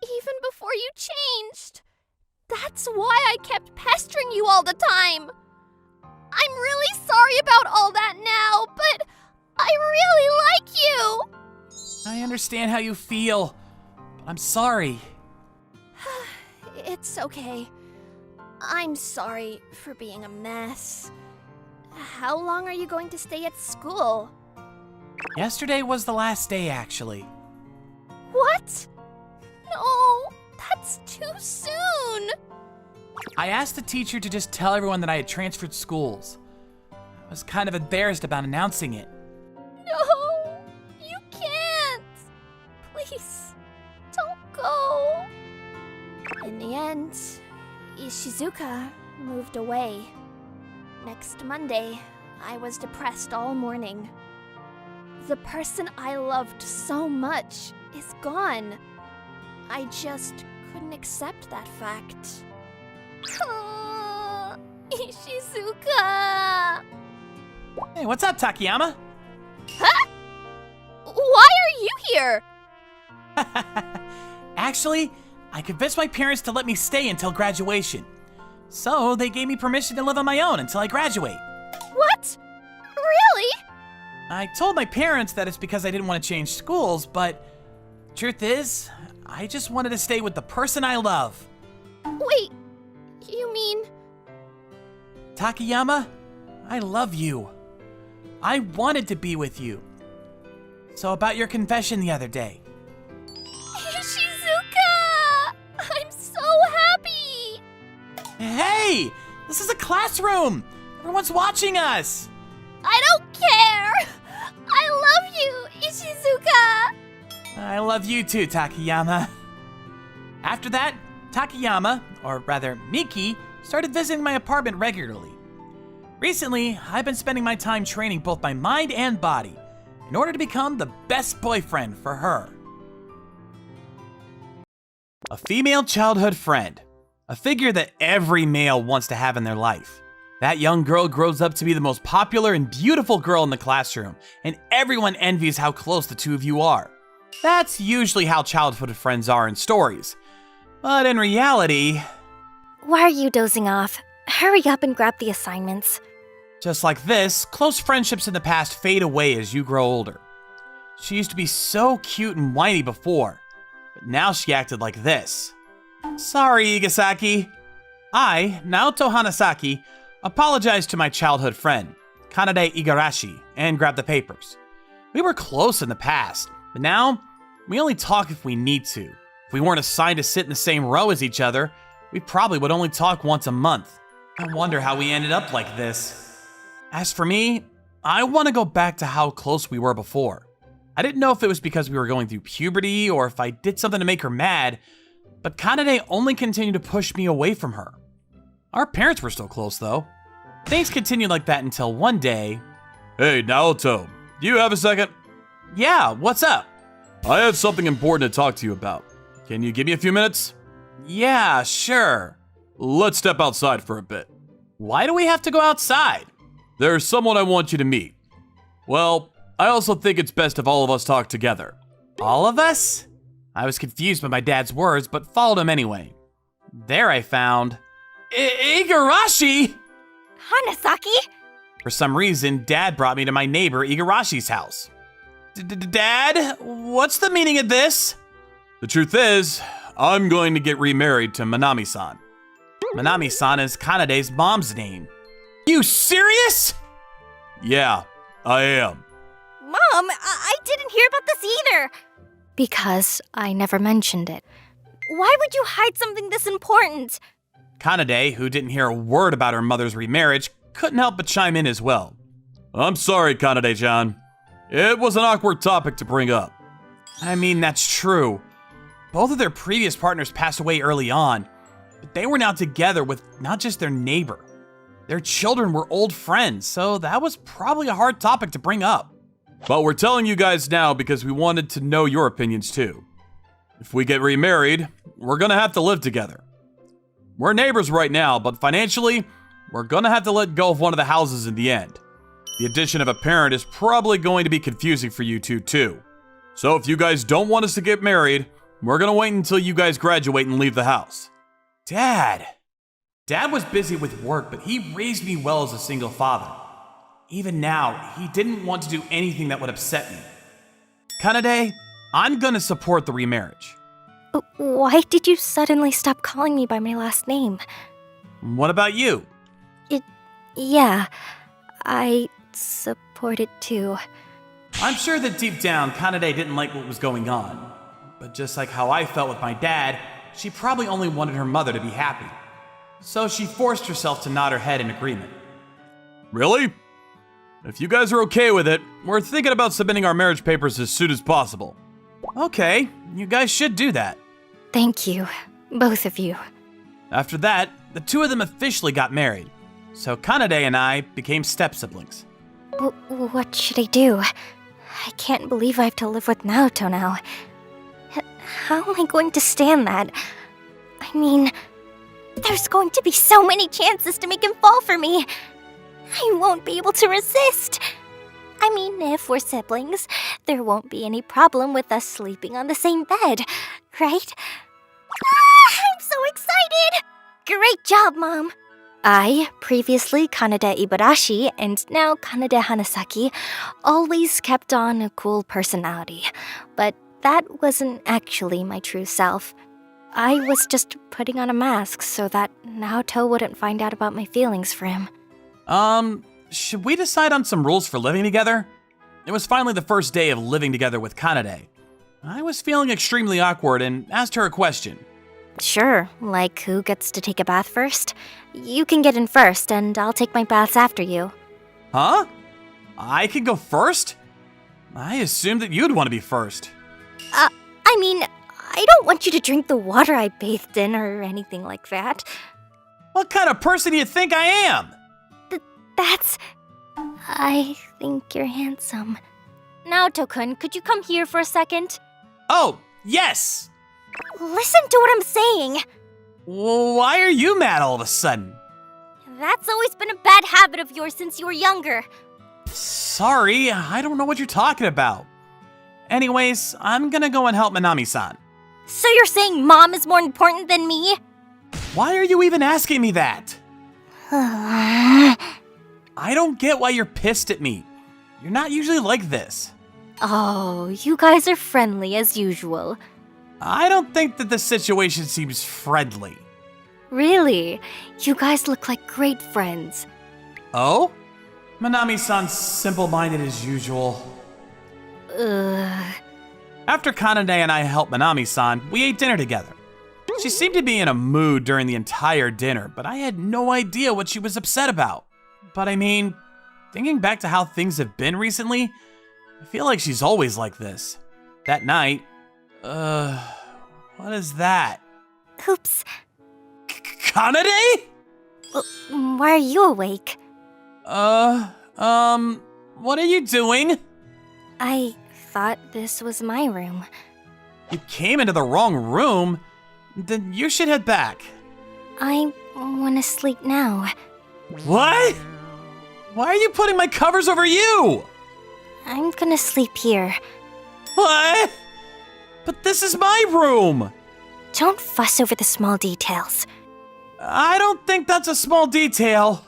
Even before you changed. That's why I kept pestering you all the time. I'm really sorry about all that now, but I really like you! I understand how you feel, but I'm sorry. It's okay. I'm sorry for being a mess. How long are you going to stay at school? Yesterday was the last day, actually. What? No, that's too soon. I asked the teacher to just tell everyone that I had transferred schools. I was kind of embarrassed about announcing it. No, you can't. Please, don't go. In the end, Ishizuka moved away. Next Monday, I was depressed all morning. The person I loved so much is gone. I just couldn't accept that fact. Ishizuka! Hey, what's up, Takayama? Huh? Why are you here? Actually, I convinced my parents to let me stay until graduation. So they gave me permission to live on my own until I graduate. What? Really? I told my parents that it's because I didn't want to change schools, but truth is, I just wanted to stay with the person I love. Wait, you mean... Takayama, I love you. I wanted to be with you. So about your confession the other day. Ishizuka! I'm so happy! Hey, this is a classroom. Everyone's watching us. I don't care! I love you, Ishizuka! I love you too, Takayama. After that, Takayama, or rather Miki, started visiting my apartment regularly. Recently, I've been spending my time training both my mind and body in order to become the best boyfriend for her. A female childhood friend. A figure that every male wants to have in their life. That young girl grows up to be the most popular and beautiful girl in the classroom, and everyone envies how close the two of you are. That's usually how childhood friends are in stories. But in reality, Why are you dozing off? Hurry up and grab the assignments. just like this, close friendships in the past fade away as you grow older. She used to be so cute and whiny before, but now she acted like this. Sorry, Igasaki. I, Naoto Hanasaki, apologized to my childhood friend, Kanade Igarashi, and grabbed the papers. We were close in the past, but now, we only talk if we need to. If we weren't assigned to sit in the same row as each other, we probably would only talk once a month. I wonder how we ended up like this. As for me, I want to go back to how close we were before. I didn't know if it was because we were going through puberty or if I did something to make her mad, but Kanade only continued to push me away from her. Our parents were still close though. Things continued like that until one day... Hey, Naoto, do you have a second? Yeah, what's up? I have something important to talk to you about. Can you give me a few minutes? Yeah, sure. Let's step outside for a bit. Why do we have to go outside? There's someone I want you to meet. Well, I also think it's best if all of us talk together. All of us? I was confused by my dad's words, but followed him anyway. There I found... Igarashi! Hanasaki? For some reason, Dad brought me to my neighbor Igarashi's house. Dad, what's the meaning of this? The truth is, I'm going to get remarried to Manami-san. Manami-san is Kanade's mom's name. You serious? Yeah, I am. Mom, I didn't hear about this either. Because I never mentioned it. Why would you hide something this important? Kanade, who didn't hear a word about her mother's remarriage, couldn't help but chime in as well. I'm sorry, Kanade-chan. It was an awkward topic to bring up. I mean, that's true. Both of their previous partners passed away early on, but they were now together with not just their neighbor. Their children were old friends, so that was probably a hard topic to bring up. But we're telling you guys now because we wanted to know your opinions too. If we get remarried, we're gonna have to live together. We're neighbors right now, but financially, we're gonna have to let go of one of the houses in the end. The addition of a parent is probably going to be confusing for you two too. So if you guys don't want us to get married, we're gonna wait until you guys graduate and leave the house. Dad was busy with work, but he raised me well as a single father. Even now, he didn't want to do anything that would upset me. Kanade, I'm gonna support the remarriage. Why did you suddenly stop calling me by my last name? What about you? Yeah, I support it too. I'm sure that deep down, Kanade didn't like what was going on. But just like how I felt with my dad, she probably only wanted her mother to be happy. So she forced herself to nod her head in agreement. Really? If you guys are okay with it, we're thinking about submitting our marriage papers as soon as possible. Okay, you guys should do that. Thank you, both of you. After that, the two of them officially got married. So Kanade and I became step-siblings. What should I do? I can't believe I have to live with Naoto now. How am I going to stand that? I mean, there's going to be so many chances to make him fall for me. I won't be able to resist. I mean, if we're siblings, there won't be any problem with us sleeping on the same bed, right? I'm so excited! Great job, Mom! I, previously Kanade Ibarashi and now Kanade Hanasaki, always kept on a cool personality, but that wasn't actually my true self. I was just putting on a mask so that Naoto wouldn't find out about my feelings for him. Should we decide on some rules for living together? It was finally the first day of living together with Kanade. I was feeling extremely awkward and asked her a question. Sure, like who gets to take a bath first? You can get in first, and I'll take my baths after you. Huh? I could go first? I assumed that you'd want to be first. I mean, I don't want you to drink the water I bathed in or anything like that. What kind of person do you think I am? I think you're handsome. Naoto-kun, could you come here for a second? Oh, yes! Listen to what I'm saying. Why are you mad all of a sudden? That's always been a bad habit of yours since you were younger. Sorry, I don't know what you're talking about. Anyways, I'm gonna go and help Manami-san. So you're saying Mom is more important than me? Why are you even asking me that? I don't get why you're pissed at me. You're not usually like this. Oh, you guys are friendly as usual. I don't think that the situation seems friendly. Really? You guys look like great friends. Oh? Manami-san's simple-minded as usual. Ugh. After Kanade and I helped Manami-san, we ate dinner together. She seemed to be in a mood during the entire dinner, but I had no idea what she was upset about. But I mean, thinking back to how things have been recently, I feel like she's always like this. That night, what is that? Oops. Kanade? Why are you awake? What are you doing? I thought this was my room. You came into the wrong room? Then you should head back. I want to sleep now. What? Why are you putting my covers over you? I'm gonna sleep here. What? But this is my room. Don't fuss over the small details. I don't think that's a small detail.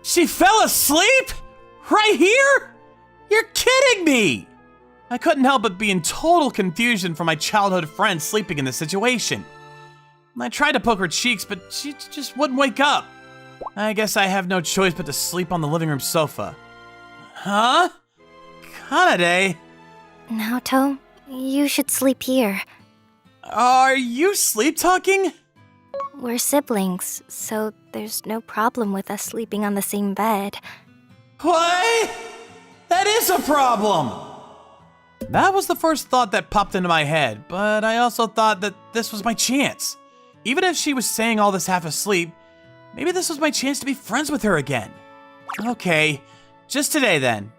She fell asleep? Right here? You're kidding me! I couldn't help but be in total confusion for my childhood friend sleeping in this situation. I tried to poke her cheeks, but she just wouldn't wake up. I guess I have no choice but to sleep on the living room sofa. Huh? Kanade? Naoto, you should sleep here. Are you sleep-talking? We're siblings, so there's no problem with us sleeping on the same bed. What? That is a problem! That was the first thought that popped into my head, but I also thought that this was my chance. Even if she was saying all this half asleep, maybe this was my chance to be friends with her again. Okay, just today then.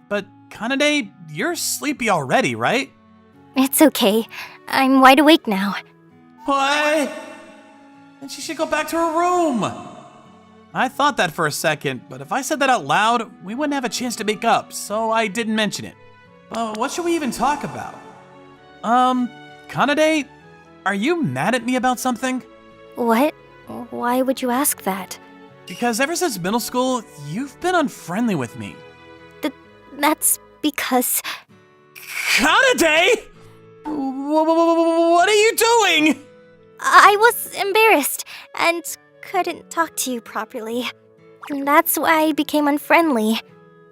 But Kanade, you're sleepy already, right? It's okay. I'm wide awake now. What? Then she should go back to her room. I thought that for a second, but if I said that out loud, we wouldn't have a chance to make up, so I didn't mention it. What should we even talk about? Kanade, are you mad at me about something? What? Why would you ask that? Because ever since middle school, you've been unfriendly with me. That's because... Kanade! What are you doing? I was embarrassed and couldn't talk to you properly. That's why I became unfriendly.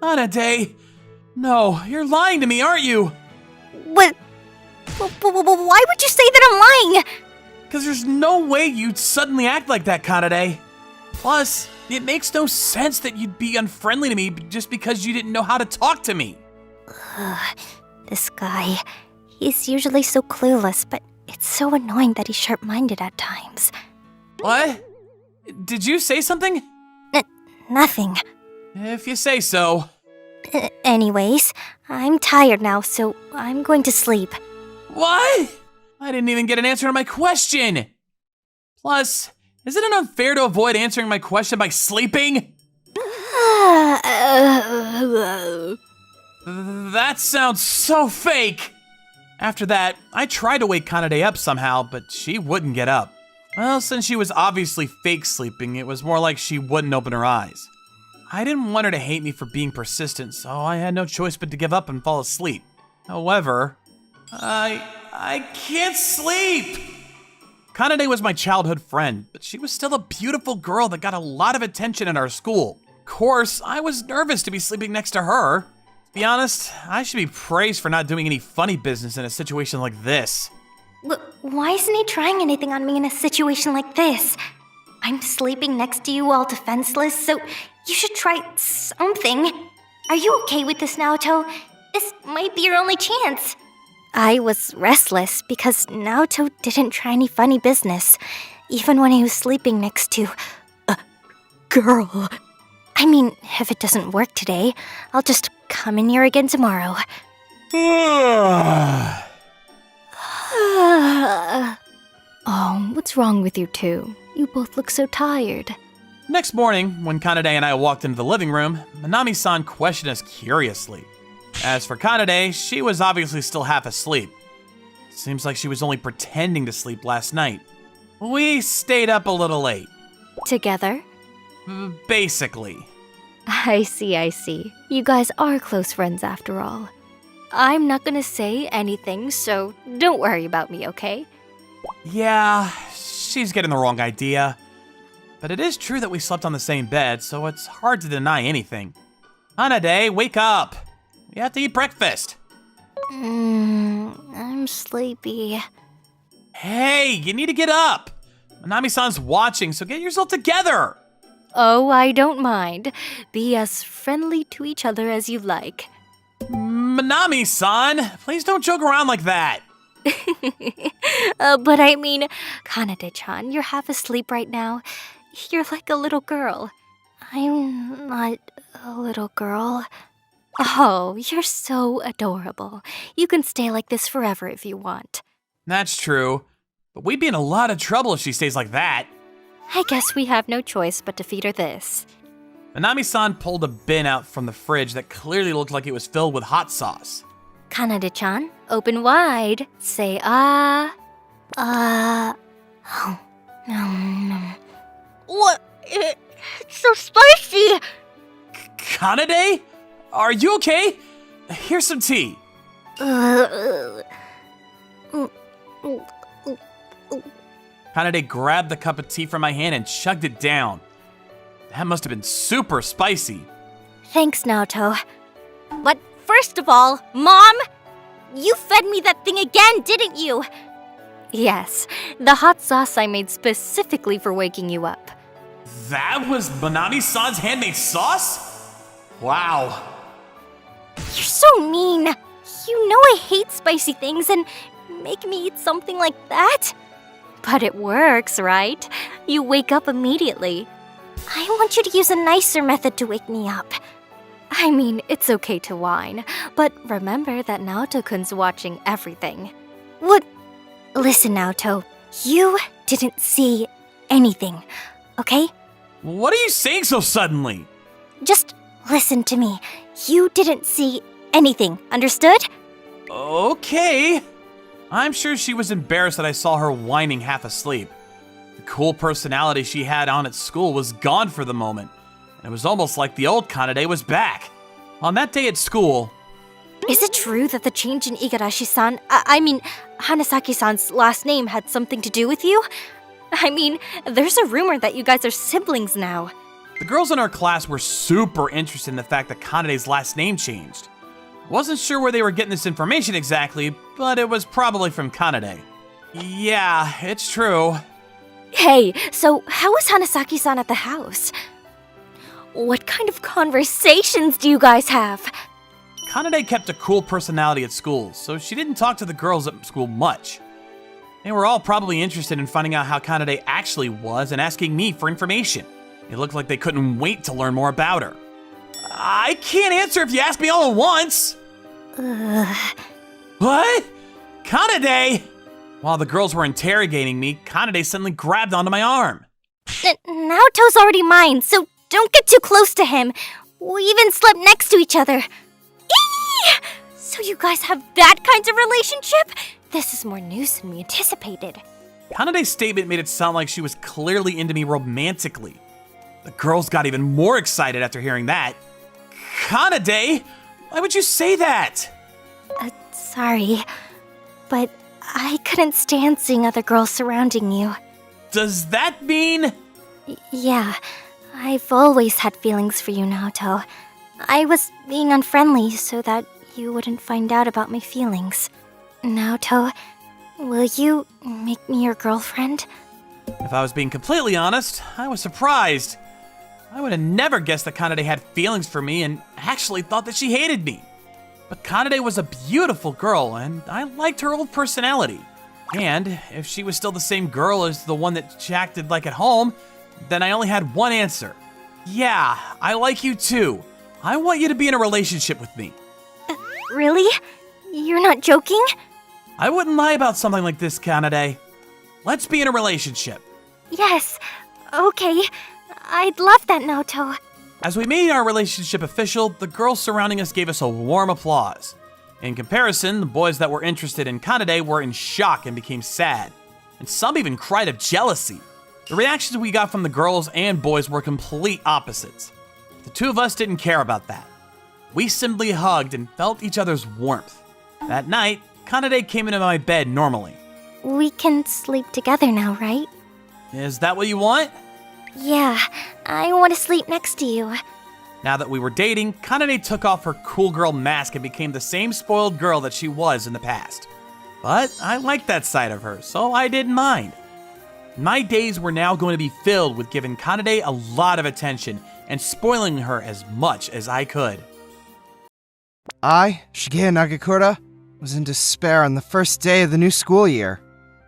Kanade, no, you're lying to me, aren't you? What? Why would you say that I'm lying? Because there's no way you'd suddenly act like that, Kanade. Plus, it makes no sense that you'd be unfriendly to me just because you didn't know how to talk to me. This guy, he's usually so clueless, but it's so annoying that he's sharp-minded at times. What? Did you say something? Nothing. If you say so. Anyways, I'm tired now, so I'm going to sleep. What? I didn't even get an answer to my question. Plus, isn't it unfair to avoid answering my question by sleeping? That sounds so fake. After that, I tried to wake Kanade up somehow, but she wouldn't get up. Well, since she was obviously fake sleeping, it was more like she wouldn't open her eyes. I didn't want her to hate me for being persistent, so I had no choice but to give up and fall asleep. However, I can't sleep! Kanade was my childhood friend, but she was still a beautiful girl that got a lot of attention at our school. Of course, I was nervous to be sleeping next to her. To be honest, I should be praised for not doing any funny business in a situation like this. Why isn't he trying anything on me in a situation like this? I'm sleeping next to you all defenseless, so you should try something. Are you okay with this, Naoto? This might be your only chance. I was restless because Naoto didn't try any funny business, even when he was sleeping next to a girl. I mean, if it doesn't work today, I'll just come in here again tomorrow. Oh, what's wrong with you two? You both look so tired. Next morning, when Kanade and I walked into the living room, Manami-san questioned us curiously. As for Kanade, she was obviously still half asleep. Seems like she was only pretending to sleep last night. We stayed up a little late. Together? Basically. I see. You guys are close friends after all. I'm not gonna say anything, so don't worry about me, okay? Yeah, she's getting the wrong idea. But it is true that we slept on the same bed, so it's hard to deny anything. Kanade, wake up! We have to eat breakfast. I'm sleepy. Hey, you need to get up. Manami-san's watching, so get yourself together. Oh, I don't mind. Be as friendly to each other as you like. Manami-san, please don't joke around like that. But I mean, Kanade-chan, you're half asleep right now. You're like a little girl. I'm not a little girl. Oh, you're so adorable. You can stay like this forever if you want. That's true, but we'd be in a lot of trouble if she stays like that. I guess we have no choice but to feed her this. Manami-san pulled a bin out from the fridge that clearly looked like it was filled with hot sauce. Kanade-chan, open wide. Say ah. Oh. What? It's so spicy. Kanade? Are you okay? Here's some tea. Kanade grabbed the cup of tea from my hand and chugged it down. That must have been super spicy. Thanks, Naoto. But first of all, Mom, you fed me that thing again, didn't you? Yes, the hot sauce I made specifically for waking you up. That was Manami-san's handmade sauce? Wow. You're so mean. You know I hate spicy things, and make me eat something like that? But it works, right? You wake up immediately. I want you to use a nicer method to wake me up. I mean, it's okay to whine, but remember that Naoto-kun's watching everything. What? Listen, Naoto, you didn't see anything, okay? What are you saying so suddenly? Just listen to me. You didn't see anything, understood? Okay. I'm sure she was embarrassed that I saw her whining half asleep. The cool personality she had on at school was gone for the moment, and it was almost like the old Kanade was back. On that day at school... Is it true that the change in Igarashi-san, I mean, Hanasaki-san's last name had something to do with you? I mean, there's a rumor that you guys are siblings now. The girls in our class were super interested in the fact that Kanade's last name changed. I wasn't sure where they were getting this information exactly, but it was probably from Kanade. Yeah, it's true. Hey, so how was Hanasaki-san at the house? What kind of conversations do you guys have? Kanade kept a cool personality at school, so she didn't talk to the girls at school much. They were all probably interested in finding out how Kanade actually was and asking me for information. It looked like they couldn't wait to learn more about her. I can't answer if you ask me all at once! What? Kanade! While the girls were interrogating me, Kanade suddenly grabbed onto my arm. Naoto's already mine, so don't get too close to him. We even slept next to each other. Eee! So you guys have that kind of relationship? This is more news than we anticipated. Kanade's statement made it sound like she was clearly into me romantically. The girls got even more excited after hearing that. Kanade? Why would you say that? Sorry, but I couldn't stand seeing other girls surrounding you. Does that mean... Yeah, I've always had feelings for you, Naoto. I was being unfriendly so that you wouldn't find out about my feelings. Naoto, will you make me your girlfriend? If I was being completely honest, I was surprised. I would have never guessed that Kanade had feelings for me and actually thought that she hated me. But Kanade was a beautiful girl, and I liked her old personality. And if she was still the same girl as the one that she acted like at home, then I only had one answer. Yeah, I like you too. I want you to be in a relationship with me. Really? You're not joking? I wouldn't lie about something like this, Kanade. Let's be in a relationship. Yes, okay. I'd love that, Naoto. As we made our relationship official, the girls surrounding us gave us a warm applause. In comparison, the boys that were interested in Kanade were in shock and became sad. And some even cried of jealousy. The reactions we got from the girls and boys were complete opposites. The two of us didn't care about that. We simply hugged and felt each other's warmth. That night, Kanade came into my bed normally. We can sleep together now, right? Is that what you want? Yeah, I want to sleep next to you. Now that we were dating, Kanane took off her cool girl mask and became the same spoiled girl that she was in the past. But I liked that side of her, so I didn't mind. My days were now going to be filled with giving Kanade a lot of attention and spoiling her as much as I could. I, Shigeo Nagakura, was in despair on the first day of the new school year.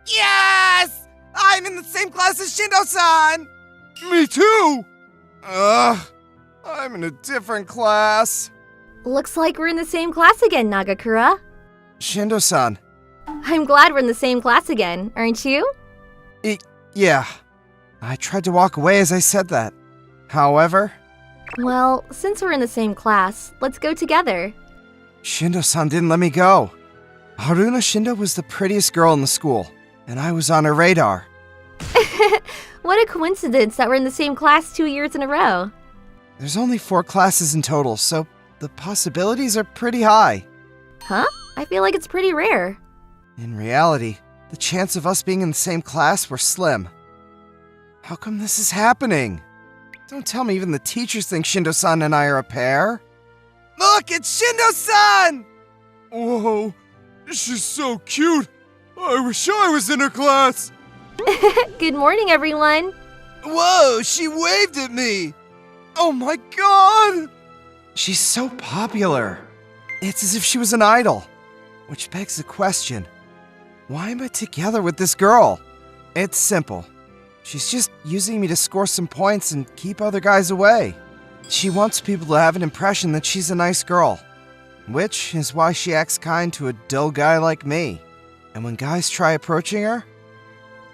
Yes! I'm in the same class as Shindo-san! Me too! Ugh, I'm in a different class. Looks like we're in the same class again, Nagakura. Shindo-san. I'm glad we're in the same class again, aren't you? Yeah. I tried to walk away as I said that. However, Well, since we're in the same class, let's go together. Shindo-san didn't let me go. Haruna Shindo was the prettiest girl in the school, and I was on her radar. What a coincidence that we're in the same class 2 years in a row. There's only 4 classes in total, so the possibilities are pretty high. Huh? I feel like it's pretty rare. In reality, the chance of us being in the same class were slim. How come this is happening? Don't tell me even the teachers think Shindo-san and I are a pair. Look, it's Shindo-san! Whoa, she's so cute. I wish I was in her class. Good morning, everyone. Whoa, she waved at me. Oh my god! She's so popular. It's as if she was an idol. Which begs the question, why am I together with this girl? It's simple. She's just using me to score some points and keep other guys away. She wants people to have an impression that she's a nice girl. Which is why she acts kind to a dull guy like me. And when guys try approaching her,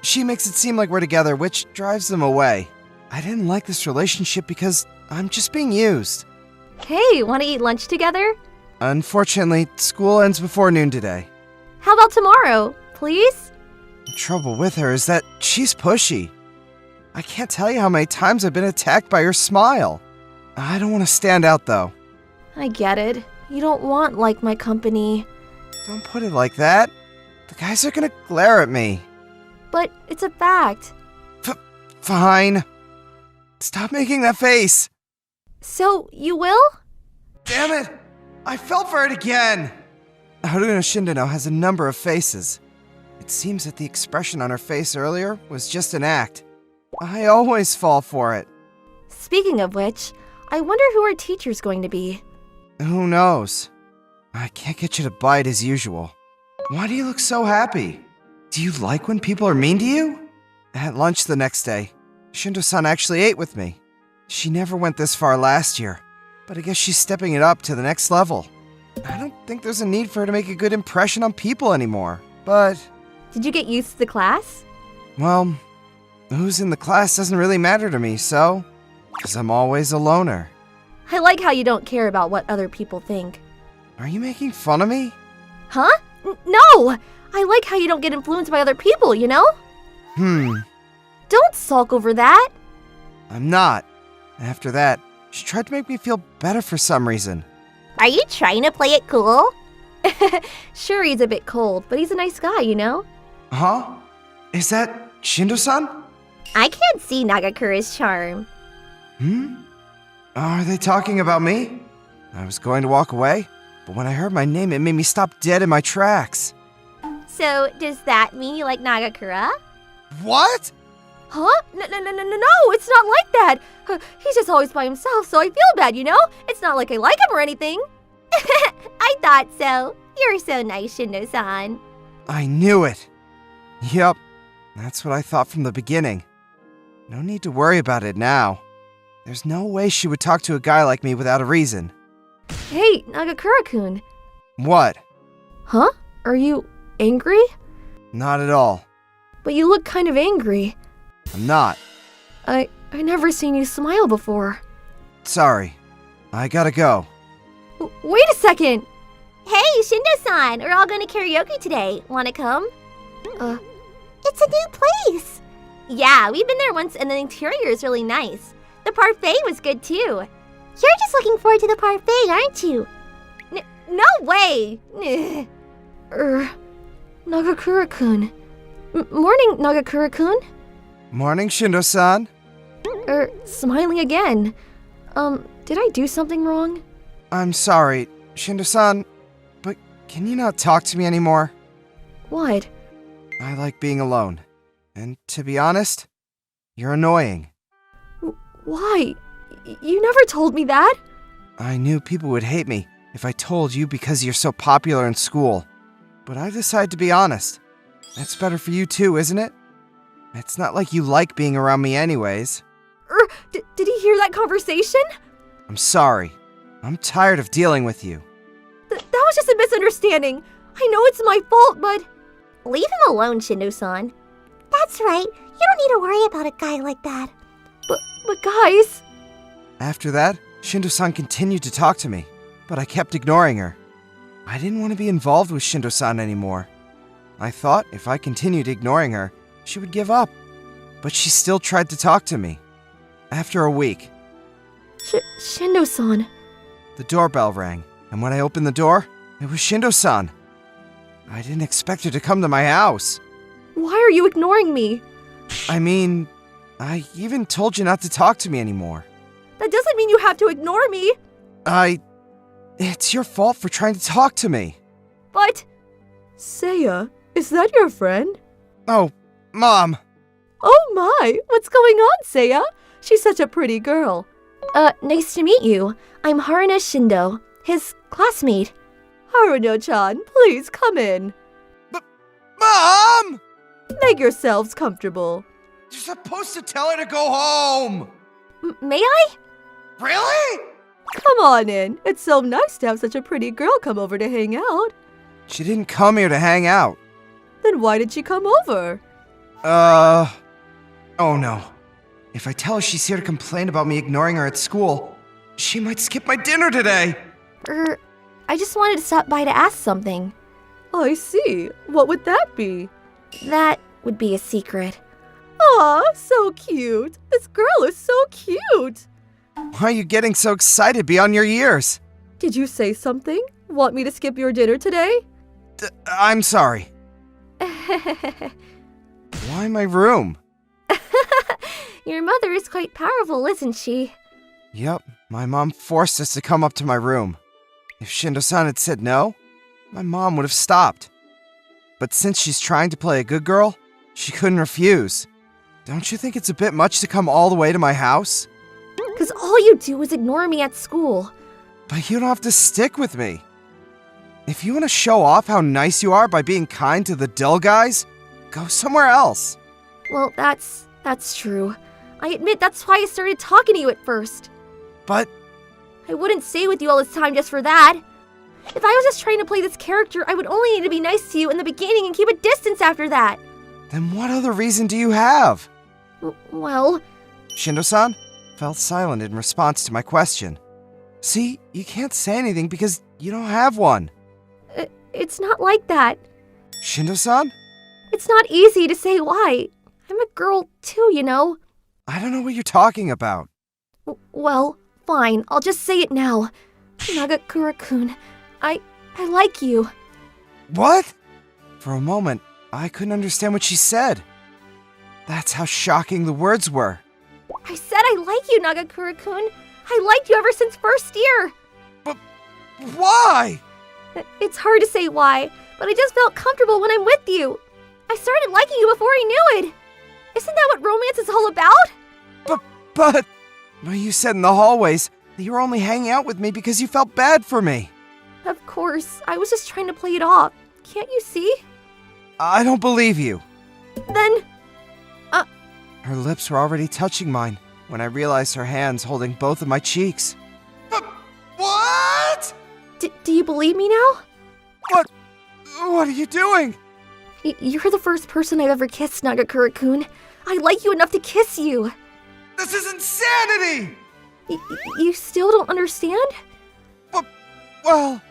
she makes it seem like we're together, which drives them away. I didn't like this relationship because I'm just being used. Hey, want to eat lunch together? Unfortunately, school ends before noon today. How about tomorrow, please? The trouble with her is that she's pushy. I can't tell you how many times I've been attacked by her smile. I don't want to stand out, though. I get it. You don't want like my company. Don't put it like that. The guys are gonna glare at me. But it's a fact. Fine. Stop making that face. So, you will? Damn it! I fell for it again! Haruna Shindo has a number of faces. It seems that the expression on her face earlier was just an act. I always fall for it. Speaking of which, I wonder who our teacher's going to be. Who knows? I can't get you to bite as usual. Why do you look so happy? Do you like when people are mean to you? At lunch the next day, Shindo-san actually ate with me. She never went this far last year, but I guess she's stepping it up to the next level. I don't think there's a need for her to make a good impression on people anymore, but... Did you get used to the class? Well, who's in the class doesn't really matter to me, so... Because I'm always a loner. I like how you don't care about what other people think. Are you making fun of me? Huh? No! I like how you don't get influenced by other people, you know? Don't sulk over that. I'm not. After that, she tried to make me feel better for some reason. Are you trying to play it cool? Sure, he's a bit cold, but he's a nice guy, you know? Huh? Is that Shindo-san? I can't see Nagakura's charm. Are they talking about me? I was going to walk away, but when I heard my name, it made me stop dead in my tracks. So, does that mean you like Nagakura? What? Huh? No, it's not like that. He's just always by himself, so I feel bad, you know? It's not like I like him or anything. I thought so. You're so nice, Shindo-san. I knew it. Yup, that's what I thought from the beginning. No need to worry about it now. There's no way she would talk to a guy like me without a reason. Hey, Nagakura-kun. What? Huh? Are you angry? Not at all. But you look kind of angry. I'm not. I never seen you smile before. Sorry. I gotta go. Wait a second! Hey, Shindo-san, we're all going to karaoke today. Wanna come? It's a new place. Yeah, we've been there once and the interior is really nice. The parfait was good too. You're just looking forward to the parfait, aren't you? No way! Nagakura-kun. Morning, Nagakura-kun. Morning, Shindo-san. Smiling again. Did I do something wrong? I'm sorry, Shindo-san, but can you not talk to me anymore? What? I like being alone. And to be honest, you're annoying. Why? You never told me that. I knew people would hate me if I told you because you're so popular in school. But I've decided to be honest. That's better for you too, isn't it? It's not like you like being around me anyways. Did he hear that conversation? I'm sorry. I'm tired of dealing with you. That was just a misunderstanding. I know it's my fault, but... Leave him alone, Shindo-san. That's right. You don't need to worry about a guy like that. But guys... After that, Shindo-san continued to talk to me, but I kept ignoring her. I didn't want to be involved with Shindo-san anymore. I thought if I continued ignoring her, she would give up. But she still tried to talk to me. After a week, Shindo-san... the doorbell rang, and when I opened the door, it was Shindo-san. I didn't expect her to come to my house. Why are you ignoring me? I mean, I even told you not to talk to me anymore. That doesn't mean you have to ignore me. It's your fault for trying to talk to me. But... Seiya, is that your friend? Oh, Mom. Oh my, what's going on, Seiya? She's such a pretty girl. Nice to meet you. I'm Haruna Shindo, his classmate. Haruna-chan, please come in. Mom! Make yourselves comfortable. You're supposed to tell her to go home. May I? Really? Come on in. It's so nice to have such a pretty girl come over to hang out. She didn't come here to hang out. Then why did she come over? Oh no. If I tell her she's here to complain about me ignoring her at school, she might skip my dinner today. I just wanted to stop by to ask something. I see. What would that be? That would be a secret. Aw, so cute. This girl is so cute. Why are you getting so excited beyond your years? Did you say something? Want me to skip your dinner today? I'm sorry. Why my room? Your mother is quite powerful, isn't she? Yep, my mom forced us to come up to my room. If Shindo-san had said no, my mom would have stopped. But since she's trying to play a good girl, she couldn't refuse. Don't you think it's a bit much to come all the way to my house? Because all you do is ignore me at school. But you don't have to stick with me. If you want to show off how nice you are by being kind to the dull guys, go somewhere else. Well, that's true. I admit that's why I started talking to you at first. But I wouldn't stay with you all this time just for that. If I was just trying to play this character, I would only need to be nice to you in the beginning and keep a distance after that. then what other reason do you have? Well... Shindo-san fell silent in response to my question. See, you can't say anything because you don't have one. It's not like that. Shindo-san? It's not easy to say why. I'm a girl too, you know. I don't know what you're talking about. Well, fine. I'll just say it now. Nagakura-kun, I like you. What? For a moment, I couldn't understand what she said. That's how shocking the words were. I said I like you, Nagakura-kun. I liked you ever since first year. But why? It's hard to say why, but I just felt comfortable when I'm with you. I started liking you before I knew it. Isn't that what romance is all about? But you said in the hallways that you were only hanging out with me because you felt bad for me. Of course, I was just trying to play it off. Can't you see? I don't believe you. Then... Her lips were already touching mine when I realized her hands holding both of my cheeks. But what? Do you believe me now? What are you doing? You're the first person I've ever kissed, Nagakura-kun. I like you enough to kiss you. This is insanity! You still don't understand? Well,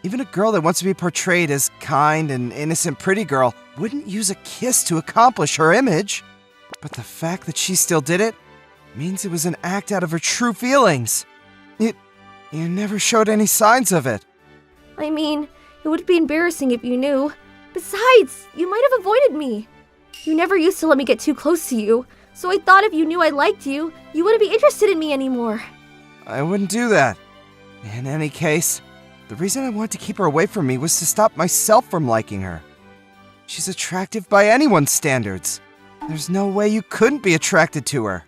even a girl that wants to be portrayed as kind and innocent pretty girl wouldn't use a kiss to accomplish her image. But the fact that she still did it means it was an act out of her true feelings. You never showed any signs of it. I mean, it would be embarrassing if you knew. Besides, you might have avoided me. You never used to let me get too close to you, so I thought if you knew I liked you, you wouldn't be interested in me anymore. I wouldn't do that. In any case, the reason I wanted to keep her away from me was to stop myself from liking her. She's attractive by anyone's standards. There's no way you couldn't be attracted to her.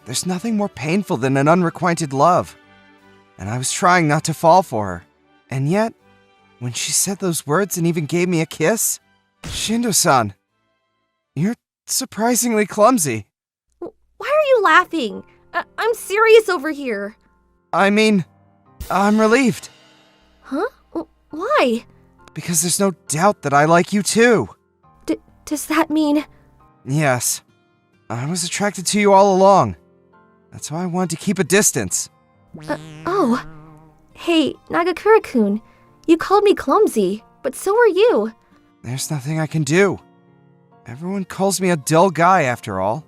There's nothing more painful than an unrequited love. And I was trying not to fall for her. And yet, when she said those words and even gave me a kiss, Shindo-san, you're surprisingly clumsy. Why are you laughing? I'm serious over here. I mean, I'm relieved. Huh? Why? Because there's no doubt that I like you too. Does that mean... Yes. I was attracted to you all along. That's why I wanted to keep a distance. Oh. Hey, Nagakura-kun, you called me clumsy, but so are you. There's nothing I can do. Everyone calls me a dull guy after all.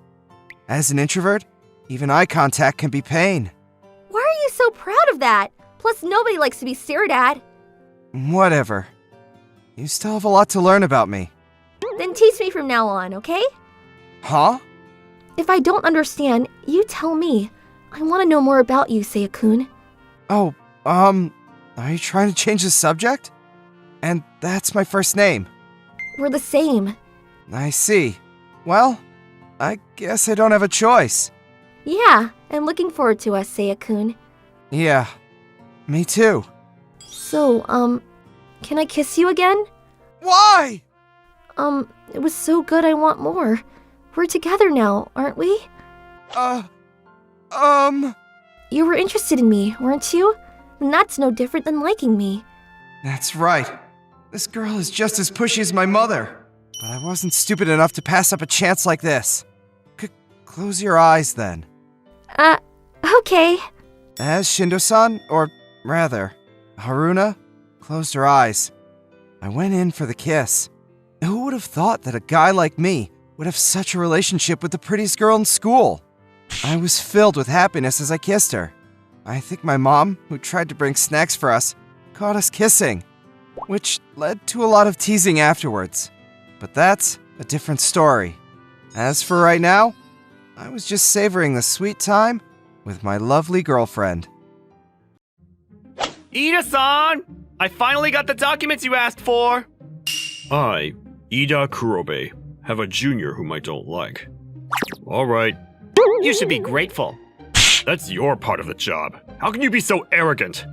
As an introvert, even eye contact can be pain. Why are you so proud of that? Plus, nobody likes to be stared at. Whatever. You still have a lot to learn about me. Then teach me from now on, okay? Huh? If I don't understand, you tell me. I want to know more about you, Seiya-kun. Oh, are you trying to change the subject? And that's my first name. We're the same. I see. Well, I guess I don't have a choice. Yeah, I'm looking forward to us, Seiya-kun. Yeah, me too. So, can I kiss you again? Why? It was so good I want more. We're together now, aren't we? You were interested in me, weren't you? And that's no different than liking me. That's right. This girl is just as pushy as my mother. But I wasn't stupid enough to pass up a chance like this. Close your eyes then. Okay. As Shindo-san, or rather, Haruna, closed her eyes. I went in for the kiss. Who would have thought that a guy like me would have such a relationship with the prettiest girl in school? I was filled with happiness as I kissed her. I think my mom, who tried to bring snacks for us, caught us kissing, which led to a lot of teasing afterwards. But that's a different story. As for right now, I was just savoring the sweet time with my lovely girlfriend. Ida-san! I finally got the documents you asked for! I, Ida Kurobe, have a junior whom I don't like. Alright. You should be grateful. That's your part of the job. How can you be so arrogant?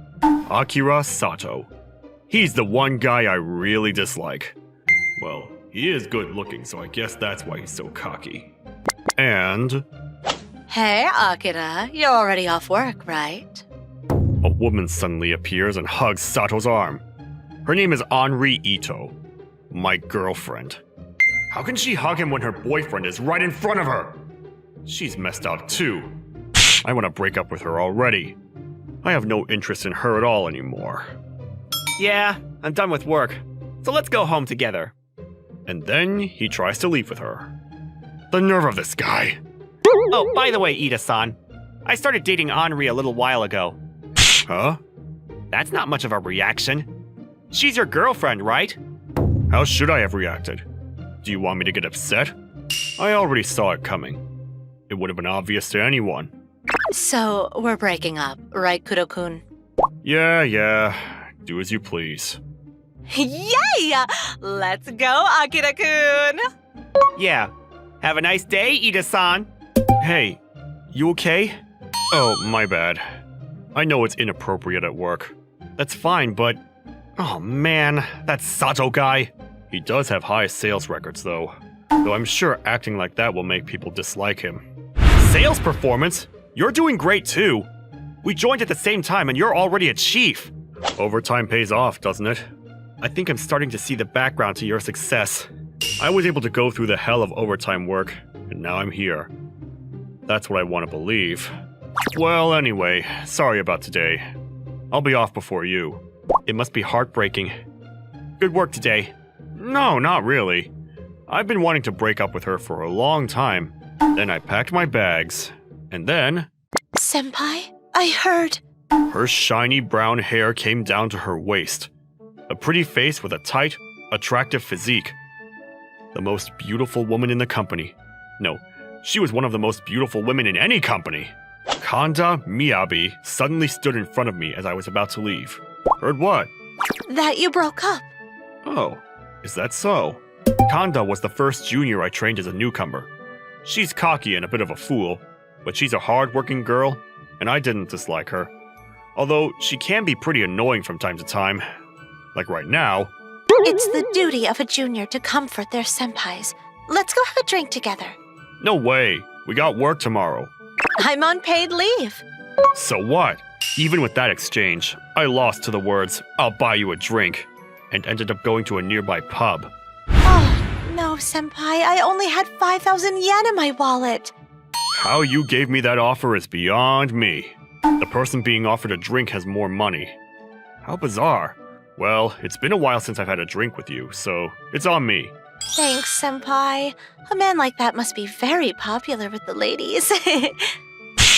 Akira Sato. He's the one guy I really dislike. Well, he is good looking, so I guess that's why he's so cocky. And... Hey, Akira, you're already off work, right? a woman suddenly appears and hugs Sato's arm. Her name is Henri Ito, my girlfriend. How can she hug him when her boyfriend is right in front of her? She's messed up too. I want to break up with her already. I have no interest in her at all anymore. Yeah, I'm done with work, so let's go home together. And then he tries to leave with her. The nerve of this guy. Oh, by the way, Ida-san, I started dating Henri a little while ago. Huh? That's not much of a reaction. She's your girlfriend, right? How should I have reacted? Do you want me to get upset? I already saw it coming. It would have been obvious to anyone. So, we're breaking up, right, Kuro-kun? Yeah. Do as you please. Yay! Let's go, Akira-kun! Yeah. Have a nice day, Ida-san. Hey, you okay? Oh, my bad. I know it's inappropriate at work. That's fine, but... Oh man, that Sato guy! He does have high sales records, though. Though I'm sure acting like that will make people dislike him. Sales performance? You're doing great too. We joined at the same time and you're already a chief. Overtime pays off, doesn't it? I think I'm starting to see the background to your success. I was able to go through the hell of overtime work, and now I'm here. That's what I want to believe. Well, anyway, sorry about today. I'll be off before you. It must be heartbreaking. Good work today. No, not really. I've been wanting to break up with her for a long time. Then I packed my bags, and then... Senpai, I heard... Her shiny brown hair came down to her waist. A pretty face with a tight, attractive physique. The most beautiful woman in the company. No, she was one of the most beautiful women in any company. Kanda Miyabi suddenly stood in front of me as I was about to leave. Heard what? That you broke up. Oh, is that so? Kanda was the first junior I trained as a newcomer. She's cocky and a bit of a fool, but she's a hard-working girl, and I didn't dislike her. Although she can be pretty annoying from time to time. Like right now. It's the duty of a junior to comfort their senpais. Let's go have a drink together. No way. We got work tomorrow. I'm on paid leave. So what? Even with that exchange, I lost to the words, "I'll buy you a drink," and ended up going to a nearby pub. Oh, no, senpai. I only had 5,000 yen in my wallet. How you gave me that offer is beyond me. The person being offered a drink has more money. How bizarre. Well, it's been a while since I've had a drink with you, so it's on me. Thanks, senpai. A man like that must be very popular with the ladies.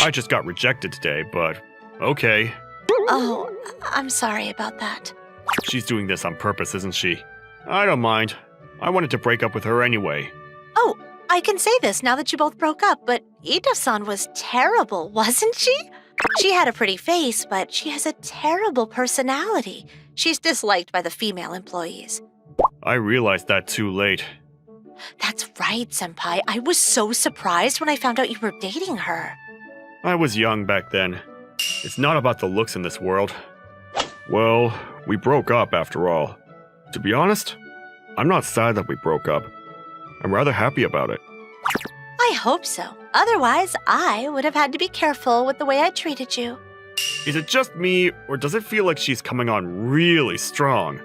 I just got rejected today, but okay. Oh, I'm sorry about that. She's doing this on purpose, isn't she? I don't mind. I wanted to break up with her anyway. Oh, I can say this now that you both broke up, but Ito-san was terrible, wasn't she? She had a pretty face, but she has a terrible personality. She's disliked by the female employees. I realized that too late. That's right, senpai. I was so surprised when I found out you were dating her. I was young back then. It's not about the looks in this world. Well, we broke up after all. To be honest, I'm not sad that we broke up. I'm rather happy about it. I hope so. Otherwise, I would have had to be careful with the way I treated you. Is it just me, or does it feel like she's coming on really strong?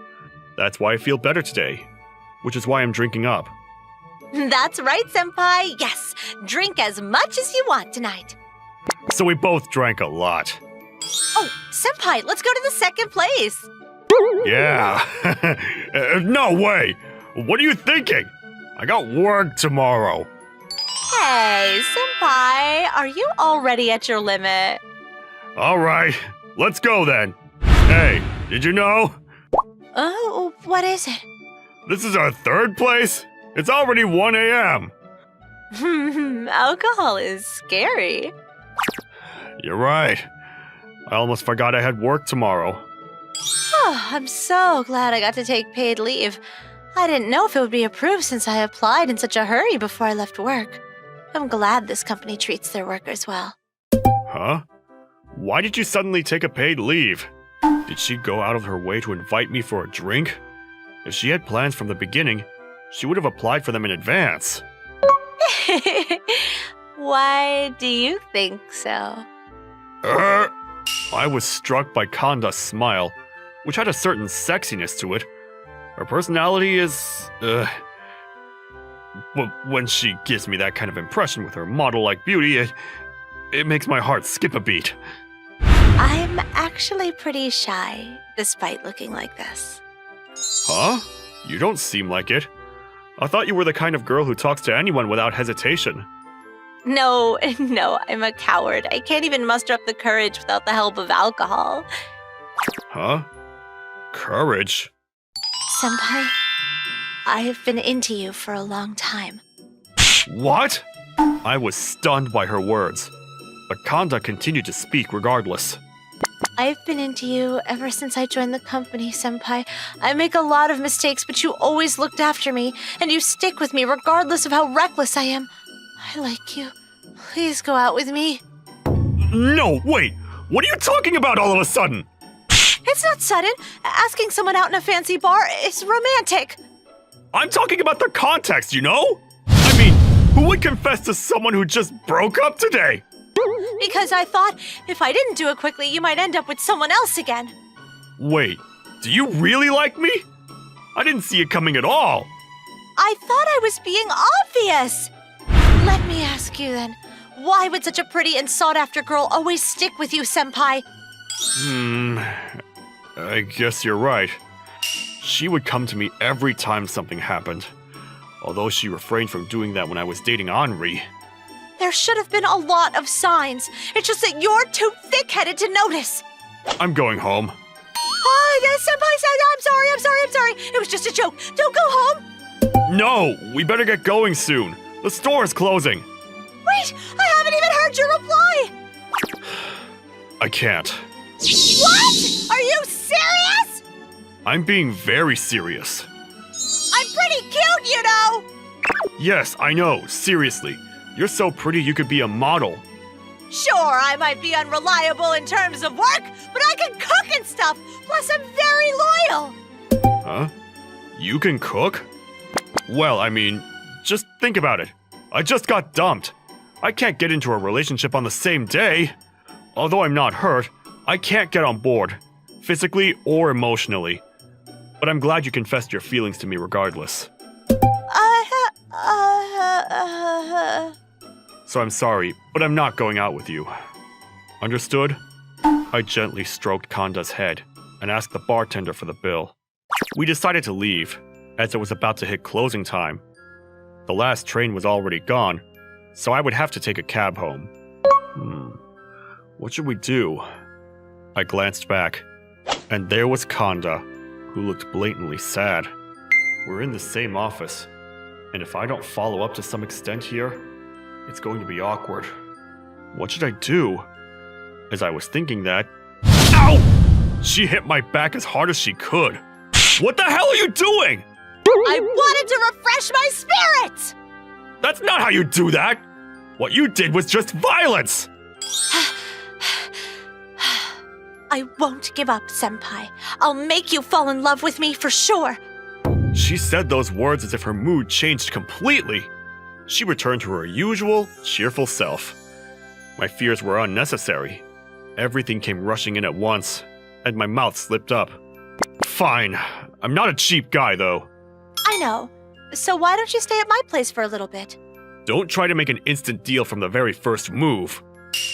That's why I feel better today, which is why I'm drinking up. That's right, senpai. Yes, drink as much as you want tonight. So we both drank a lot. Oh, senpai, let's go to the second place. Yeah. No way. What are you thinking? I got work tomorrow. Hey, senpai, are you already at your limit? All right, let's go then. Hey, did you know? Oh, what is it? This is our third place? It's already 1 a.m. Alcohol is scary. You're right. I almost forgot I had work tomorrow. Oh, I'm so glad I got to take paid leave. I didn't know if it would be approved since I applied in such a hurry before I left work. I'm glad this company treats their workers well. Huh? Why did you suddenly take a paid leave? Did she go out of her way to invite me for a drink? If she had plans from the beginning, she would have applied for them in advance. Why do you think so? I was struck by Kanda's smile, which had a certain sexiness to it. Her personality is, when she gives me that kind of impression with her model-like beauty, it makes my heart skip a beat. I'm actually pretty shy, despite looking like this. Huh? You don't seem like it. I thought you were the kind of girl who talks to anyone without hesitation. No, I'm a coward. I can't even muster up the courage without the help of alcohol. Huh? Courage? Senpai, I've been into you for a long time. What? I was stunned by her words, but Kanda continued to speak regardless. I've been into you ever since I joined the company, senpai. I make a lot of mistakes, but you always looked after me, and you stick with me regardless of how reckless I am. I like you. Please go out with me. No, wait! What are you talking about all of a sudden? It's not sudden. Asking someone out in a fancy bar is romantic. I'm talking about the context, you know? I mean, who would confess to someone who just broke up today? Because I thought if I didn't do it quickly, you might end up with someone else again. Wait, do you really like me? I didn't see it coming at all. I thought I was being obvious. Let me ask you then, why would such a pretty and sought-after girl always stick with you, senpai? I guess you're right. She would come to me every time something happened, although she refrained from doing that when I was dating Henri. There should have been a lot of signs. It's just that you're too thick-headed to notice. I'm going home. Senpai said, I'm sorry. It was just a joke. Don't go home. No, we better get going soon. The store is closing. Wait, I haven't even heard your reply. I can't. What? Are you serious? I'm being very serious. I'm pretty cute, you know. Yes, I know, seriously. You're so pretty you could be a model. Sure, I might be unreliable in terms of work, but I can cook and stuff. Plus, I'm very loyal. Huh? You can cook? Well, I mean, just think about it. I just got dumped. I can't get into a relationship on the same day. Although I'm not hurt, I can't get on board, physically or emotionally. But I'm glad you confessed your feelings to me regardless. So I'm sorry, but I'm not going out with you. Understood? I gently stroked Kanda's head and asked the bartender for the bill. We decided to leave, as it was about to hit closing time. The last train was already gone, so I would have to take a cab home. What should we do? I glanced back, and there was Kanda, who looked blatantly sad. We're in the same office, and if I don't follow up to some extent here, it's going to be awkward. What should I do? As I was thinking that... Ow! She hit my back as hard as she could. What the hell are you doing? I wanted to refresh my spirits! That's not how you do that! What you did was just violence! I won't give up, Senpai. I'll make you fall in love with me for sure. She said those words as if her mood changed completely. She returned to her usual, cheerful self. My fears were unnecessary. Everything came rushing in at once, and my mouth slipped up. Fine. I'm not a cheap guy, though. I know. So why don't you stay at my place for a little bit? Don't try to make an instant deal from the very first move.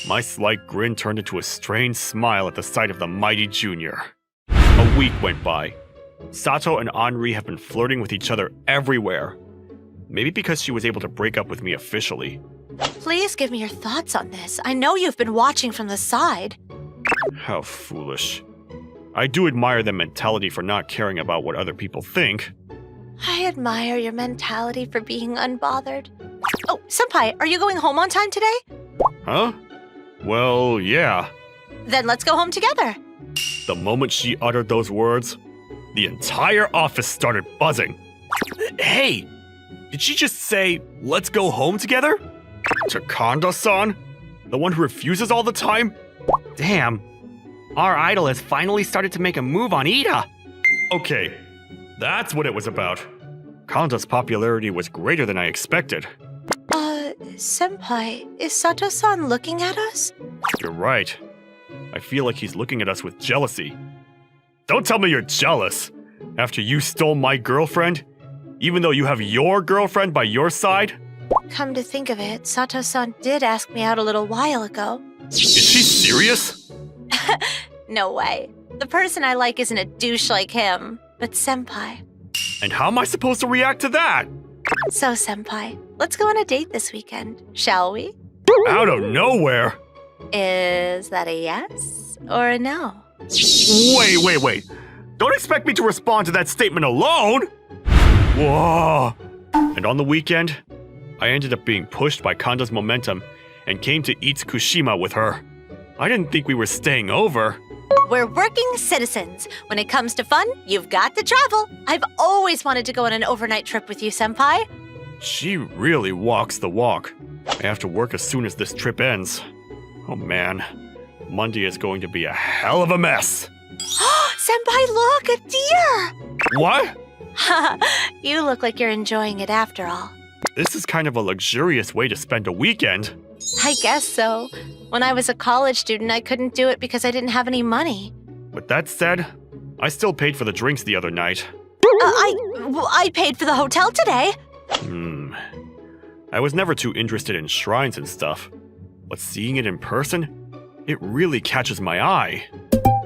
My slight grin turned into a strange smile at the sight of the mighty junior. A week went by. Sato and Henri have been flirting with each other everywhere. Maybe because she was able to break up with me officially. Please give me your thoughts on this. I know you've been watching from the side. How foolish. I do admire their mentality for not caring about what other people think. I admire your mentality for being unbothered. Oh, Senpai, are you going home on time today? Huh? Well, yeah. Then let's go home together. The moment she uttered those words, the entire office started buzzing. Hey! Did she just say, let's go home together? To Kanda-san? The one who refuses all the time? Damn. Our idol has finally started to make a move on Ida. Okay, that's what it was about. Kanda's popularity was greater than I expected. Senpai, is Sato-san looking at us? You're right. I feel like he's looking at us with jealousy. Don't tell me you're jealous. After you stole my girlfriend, even though you have your girlfriend by your side? Come to think of it, Sato-san did ask me out a little while ago. Is she serious? No way. The person I like isn't a douche like him, but Senpai. And how am I supposed to react to that? So, Senpai, let's go on a date this weekend, shall we? Out of nowhere? Is that a yes or a no? Wait. Don't expect me to respond to that statement alone! Whoa! And on the weekend, I ended up being pushed by Kanda's momentum and came to Itsukushima with her. I didn't think we were staying over. We're working citizens. When it comes to fun, you've got to travel. I've always wanted to go on an overnight trip with you, Senpai. She really walks the walk. I have to work as soon as this trip ends. Oh man, Monday is going to be a hell of a mess. Senpai, look, a deer! What? You look like you're enjoying it after all. This is kind of a luxurious way to spend a weekend. I guess so. When I was a college student, I couldn't do it because I didn't have any money. With that said, I still paid for the drinks the other night. I paid for the hotel today. I was never too interested in shrines and stuff, but seeing it in person, it really catches my eye.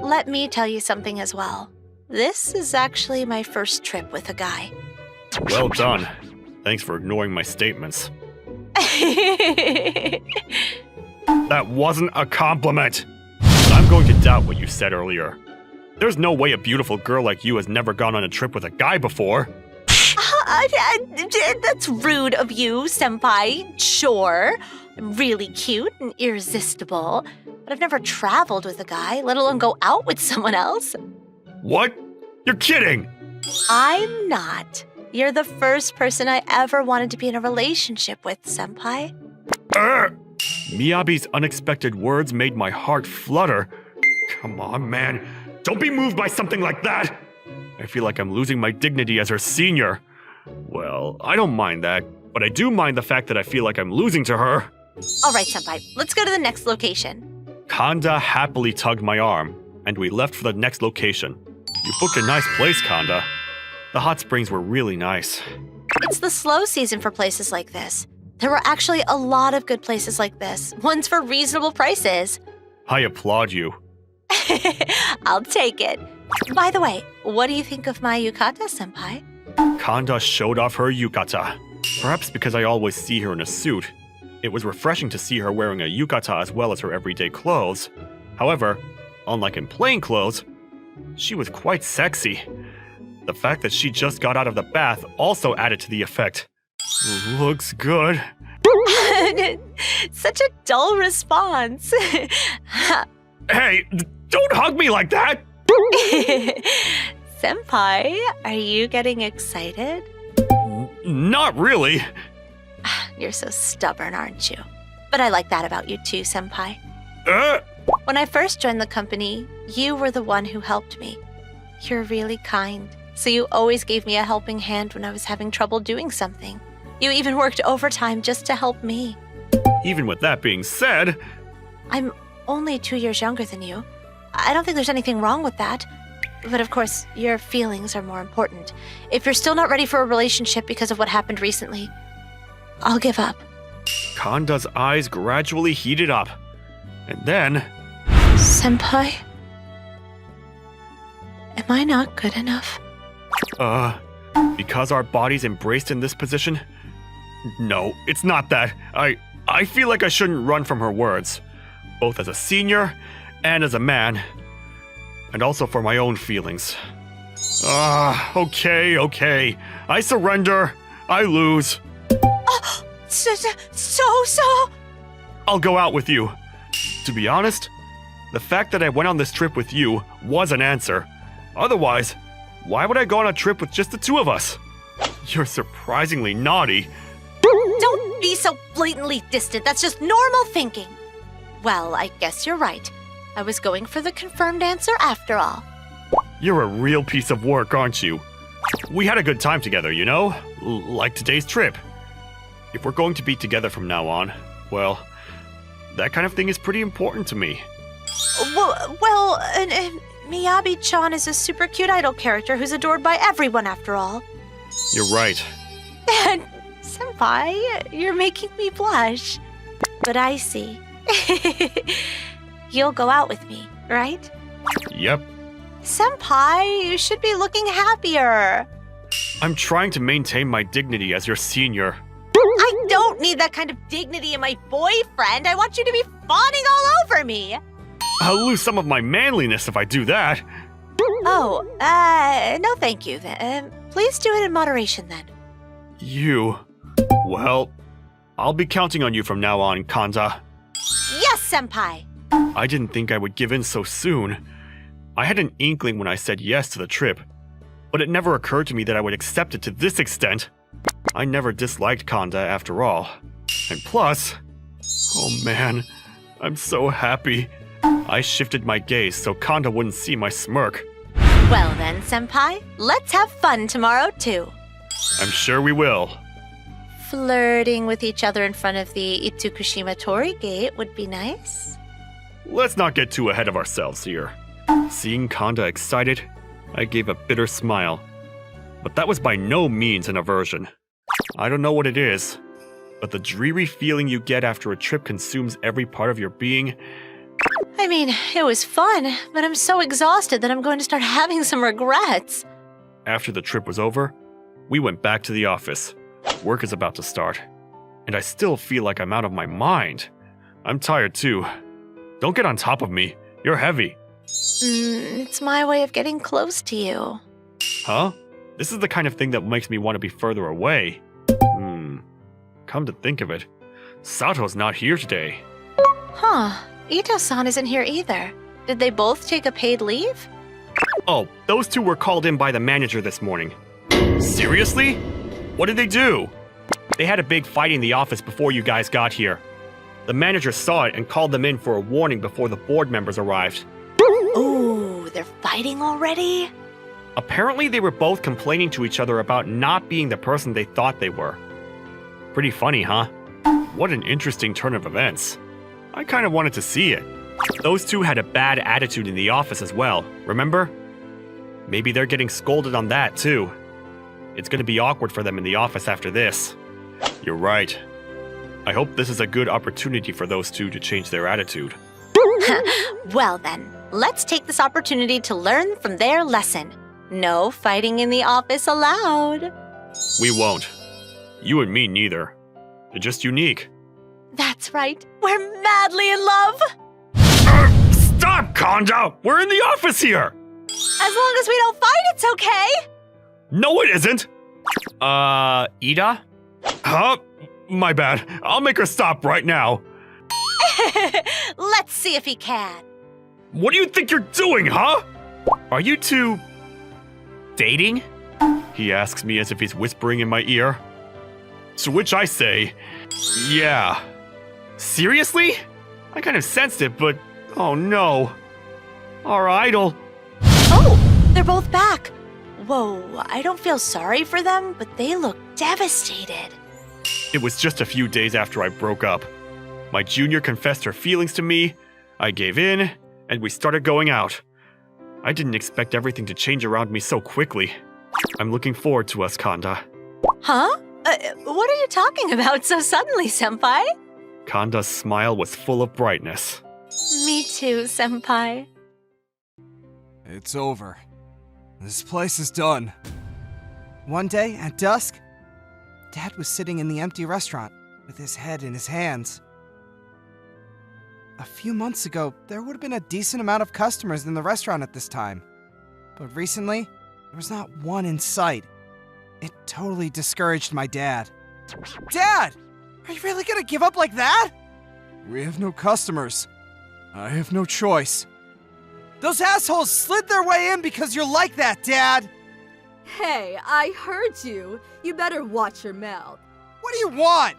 Let me tell you something as well. This is actually my first trip with a guy. Well done. Thanks for ignoring my statements. That wasn't a compliment. I'm going to doubt what you said earlier. There's no way a beautiful girl like you has never gone on a trip with a guy before. That's rude of you, Senpai. Sure, I'm really cute and irresistible. but I've never traveled with a guy, let alone go out with someone else. What? You're kidding! I'm not. You're the first person I ever wanted to be in a relationship with, Senpai. Miyabi's unexpected words made my heart flutter. Come on, man. Don't be moved by something like that! I feel like I'm losing my dignity as her senior. Well, I don't mind that, but I do mind the fact that I feel like I'm losing to her. All right, Senpai, let's go to the next location. Kanda happily tugged my arm, and we left for the next location. You booked a nice place, Kanda. The hot springs were really nice. It's the slow season for places like this. There were actually a lot of good places like this, ones for reasonable prices. I applaud you. I'll take it. By the way, what do you think of my yukata, Senpai? Kanda showed off her yukata. Perhaps because I always see her in a suit. It was refreshing to see her wearing a yukata as well as her everyday clothes. However, unlike in plain clothes, she was quite sexy. The fact that she just got out of the bath also added to the effect. Looks good. Such a dull response. Hey, don't hug me like that! Senpai, are you getting excited? Not really. You're so stubborn, aren't you? But I like that about you too, Senpai. Uh, When I first joined the company, you were the one who helped me. You're really kind, so you always gave me a helping hand when I was having trouble doing something. You even worked overtime just to help me. even with that being said, I'm only 2 years younger than you. I don't think there's anything wrong with that. But of course, your feelings are more important. If you're still not ready for a relationship because of what happened recently, I'll give up. Kanda's eyes gradually heated up. And then, Senpai? Am I not good enough? because our bodies embraced in this position? No, it's not that. I feel like I shouldn't run from her words, both as a senior and as a man, and also for my own feelings. Okay. I surrender. I lose. So? I'll go out with you. To be honest, the fact that I went on this trip with you was an answer. Otherwise, why would I go on a trip with just the two of us? You're surprisingly naughty. Don't be so blatantly distant. That's just normal thinking. Well, I guess you're right. I was going for the confirmed answer after all. You're a real piece of work, aren't you? We had a good time together, you know? Like today's trip. If we're going to be together from now on, well, that kind of thing is pretty important to me. Well, Miyabi-chan is a super cute idol character who's adored by everyone after all. You're right. And, Senpai, you're making me blush. But I see. You'll go out with me, right? Yep. Senpai, you should be looking happier. I'm trying to maintain my dignity as your senior. I don't need that kind of dignity in my boyfriend. I want you to be fawning all over me. I'll lose some of my manliness if I do that. Oh, no thank you. Please do it in moderation then. You... Well, I'll be counting on you from now on, Kanda. Yes, Senpai! I didn't think I would give in so soon. I had an inkling when I said yes to the trip, but it never occurred to me that I would accept it to this extent. I never disliked Kanda after all. And plus... Oh man, I'm so happy. I shifted my gaze so Kanda wouldn't see my smirk. Well then, Senpai, let's have fun tomorrow too. I'm sure we will. Flirting with each other in front of the Itsukushima Torii Gate would be nice. Let's not get too ahead of ourselves here. Seeing Kanda excited, I gave a bitter smile. But that was by no means an aversion. I don't know what it is, but the dreary feeling you get after a trip consumes every part of your being. I mean, it was fun, but I'm so exhausted that I'm going to start having some regrets. After the trip was over, we went back to the office. Work is about to start, and I still feel like I'm out of my mind. I'm tired too. Don't get on top of me. You're heavy. It's my way of getting close to you. Huh? This is the kind of thing that makes me want to be further away. Come to think of it, Sato's not here today. Huh. Ito-san isn't here either. Did they both take a paid leave? Oh, those two were called in by the manager this morning. Seriously? What did they do? They had a big fight in the office before you guys got here. The manager saw it and called them in for a warning before the board members arrived. Ooh, they're fighting already? Apparently, they were both complaining to each other about not being the person they thought they were. Pretty funny, huh? What an interesting turn of events. I kind of wanted to see it. Those two had a bad attitude in the office as well, remember? Maybe they're getting scolded on that, too. It's gonna be awkward for them in the office after this. You're right. I hope this is a good opportunity for those two to change their attitude. Well then, let's take this opportunity to learn from their lesson. No fighting in the office allowed. We won't. You and me neither. They're just unique. That's right. We're madly in love. Stop, Konda! We're in the office here! As long as we don't fight, it's okay. No, it isn't! Ida? Huh? My bad. I'll make her stop right now. Let's see if he can. What do you think you're doing, huh? Are you two... dating? He asks me as if he's whispering in my ear. To which I say, yeah. Seriously? I kind of sensed it, but oh no. Our idol. Oh, they're both back. Whoa, I don't feel sorry for them, but they look devastated. It was just a few days after I broke up. My junior confessed her feelings to me, I gave in, and we started going out. I didn't expect everything to change around me so quickly. I'm looking forward to us, Konda. Huh? What are you talking about so suddenly, Senpai? Konda's smile was full of brightness. Me too, Senpai. It's over. This place is done. One day, at dusk, Dad was sitting in the empty restaurant with his head in his hands. A few months ago, there would have been a decent amount of customers in the restaurant at this time. But recently, there was not one in sight. It totally discouraged my dad. Dad! Are you really gonna give up like that? We have no customers. I have no choice. Those assholes slid their way in because you're like that, Dad! Hey, I heard you. You better watch your mouth. What do you want?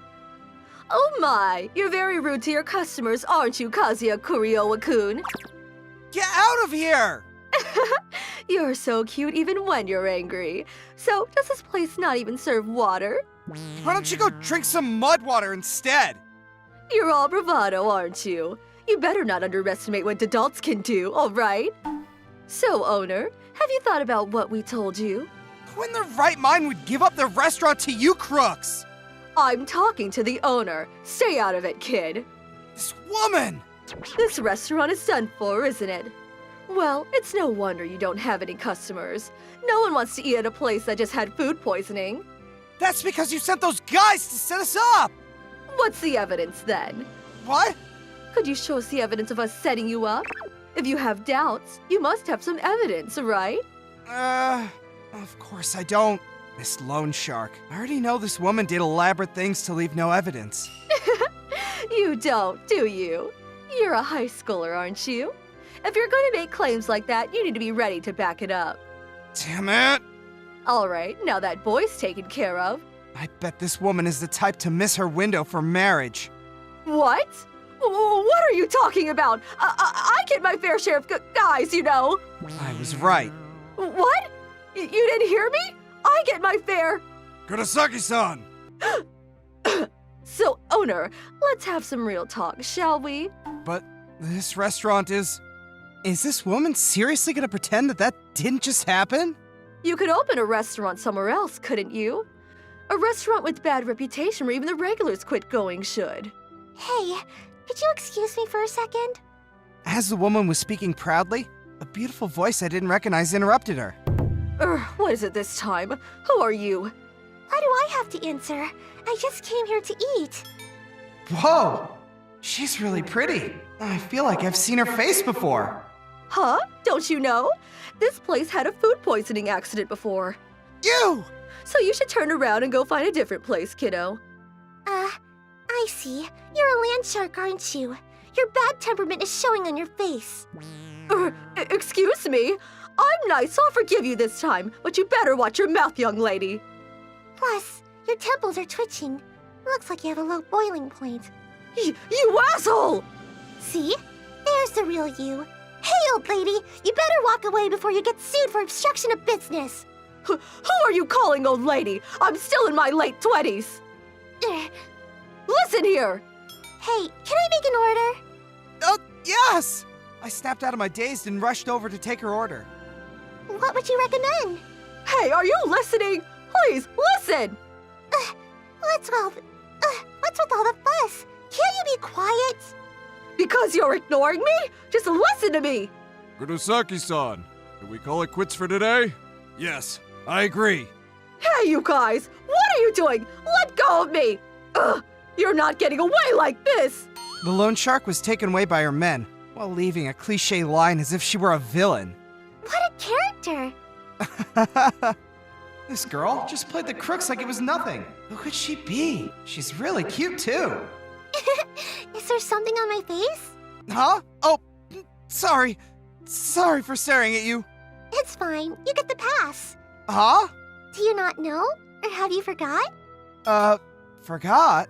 Oh my, you're very rude to your customers, aren't you, Kazuya Kuriowa-kun? Get out of here! You're so cute even when you're angry. So, does this place not even serve water? Why don't you go drink some mud water instead? You're all bravado, aren't you? You better not underestimate what adults can do, alright? So, owner, have you thought about what we told you? Who in their right mind would give up their restaurant to you crooks? I'm talking to the owner. Stay out of it, kid. This woman! This restaurant is done for, isn't it? Well, it's no wonder you don't have any customers. No one wants to eat at a place that just had food poisoning. That's because you sent those guys to set us up! What's the evidence then? What? Could you show us the evidence of us setting you up? If you have doubts, you must have some evidence, right? Of course I don't. Miss Lone Shark, I already know this woman did elaborate things to leave no evidence. You don't, do you? You're a high schooler, aren't you? If you're going to make claims like that, you need to be ready to back it up. Damn it! Alright, now that boy's taken care of. I bet this woman is the type to miss her window for marriage. What? What are you talking about? I get my fair share of guys, you know. I was right. What? You didn't hear me? I get my fair. Kurosaki-san! So, owner, let's have some real talk, shall we? But this restaurant is... Is this woman seriously gonna pretend that didn't just happen? You could open a restaurant somewhere else, couldn't you? A restaurant with bad reputation where even the regulars quit going should. Hey, could you excuse me for a second? As the woman was speaking proudly, a beautiful voice I didn't recognize interrupted her. What is it this time? Who are you? Why do I have to answer? I just came here to eat. Whoa! She's really pretty. I feel like I've seen her face before. Huh? Don't you know? This place had a food poisoning accident before. You! So you should turn around and go find a different place, kiddo. I see. You're a land shark, aren't you? Your bad temperament is showing on your face. Excuse me? I'm nice, I'll forgive you this time, but you better watch your mouth, young lady. Plus, your temples are twitching. Looks like you have a low boiling point. You asshole! See? There's the real you. Hey, old lady, you better walk away before you get sued for obstruction of business. Who are you calling old lady? I'm still in my late 20s. Listen here. Hey, can I make an order? Oh, yes! I snapped out of my daze and rushed over to take her order. What would you recommend? Hey, are you listening? Please, listen! What's with all the fuss? Can't you be quiet? Because you're ignoring me? Just listen to me! Kurosaki-san, can we call it quits for today? Yes, I agree. Hey, you guys! What are you doing? Let go of me! Ugh! You're not getting away like this! The loan shark was taken away by her men, while leaving a cliche line as if she were a villain. What a character! This girl just played the crooks like it was nothing. Who could she be? She's really cute too. Is there something on my face? Huh? Oh, sorry. Sorry for staring at you. It's fine. You get the pass. Huh? Do you not know? Or have you forgot? Forgot?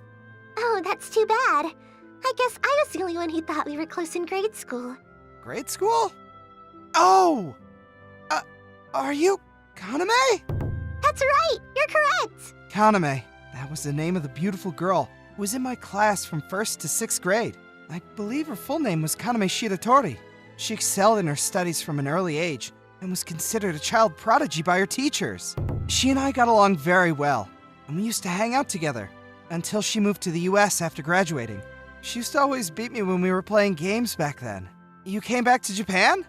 Oh, that's too bad. I guess I was the only one who thought we were close in grade school. Grade school? Oh! Are you Kaname? That's right! You're correct! Kaname. That was the name of the beautiful girl who was in my class from 1st to 6th grade. I believe her full name was Kaname Shiratori. She excelled in her studies from an early age and was considered a child prodigy by her teachers. She and I got along very well, and we used to hang out together until she moved to the US after graduating. She used to always beat me when we were playing games back then. You came back to Japan?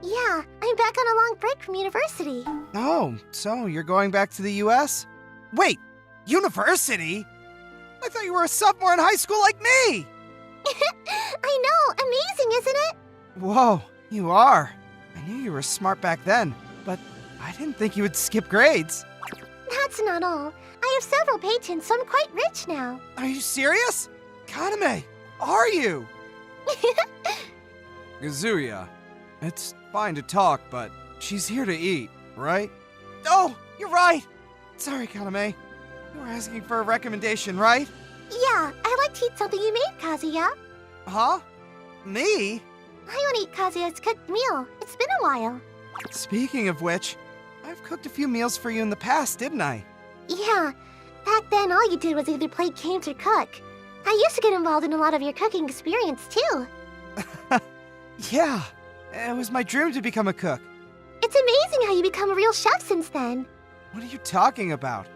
Yeah, I'm back on a long break from university. Oh, so you're going back to the US? Wait, university? I thought you were a sophomore in high school like me! I know, amazing, isn't it? Whoa, you are. I knew you were smart back then, but I didn't think you would skip grades. That's not all. I have several patrons, so I'm quite rich now. Are you serious? Kaname, are you? Kazuya, it's fine to talk, but she's here to eat, right? Oh, you're right! Sorry, Kaname. You were asking for a recommendation, right? Yeah, I'd like to eat something you made, Kazuya. Huh? Me? I want to eat Kazuya's cooked meal. It's been a while. Speaking of which, I've cooked a few meals for you in the past, didn't I? Yeah, back then all you did was either play games or cook. I used to get involved in a lot of your cooking experience, too. Yeah, it was my dream to become a cook. It's amazing how you become a real chef since then. What are you talking about?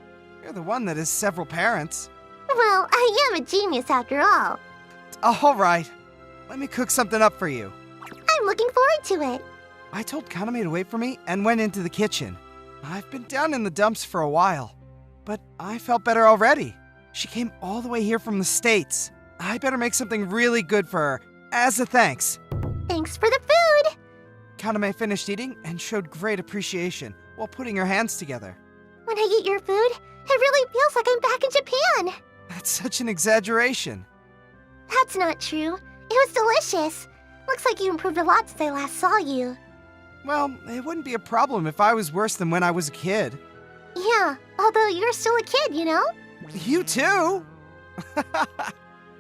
You're the one that has several parents. Well, I am a genius after all. All right, let me cook something up for you. I'm looking forward to it. I told Kaname to wait for me and went into the kitchen. I've been down in the dumps for a while, but I felt better already. She came all the way here from the States. I better make something really good for her, as a thanks. Thanks for the food. Kaname finished eating and showed great appreciation while putting her hands together. When I eat your food, it really feels like I'm back in Japan. That's such an exaggeration. That's not true. It was delicious. Looks like you improved a lot since I last saw you. Well, it wouldn't be a problem if I was worse than when I was a kid. Yeah, although you're still a kid, you know? You too!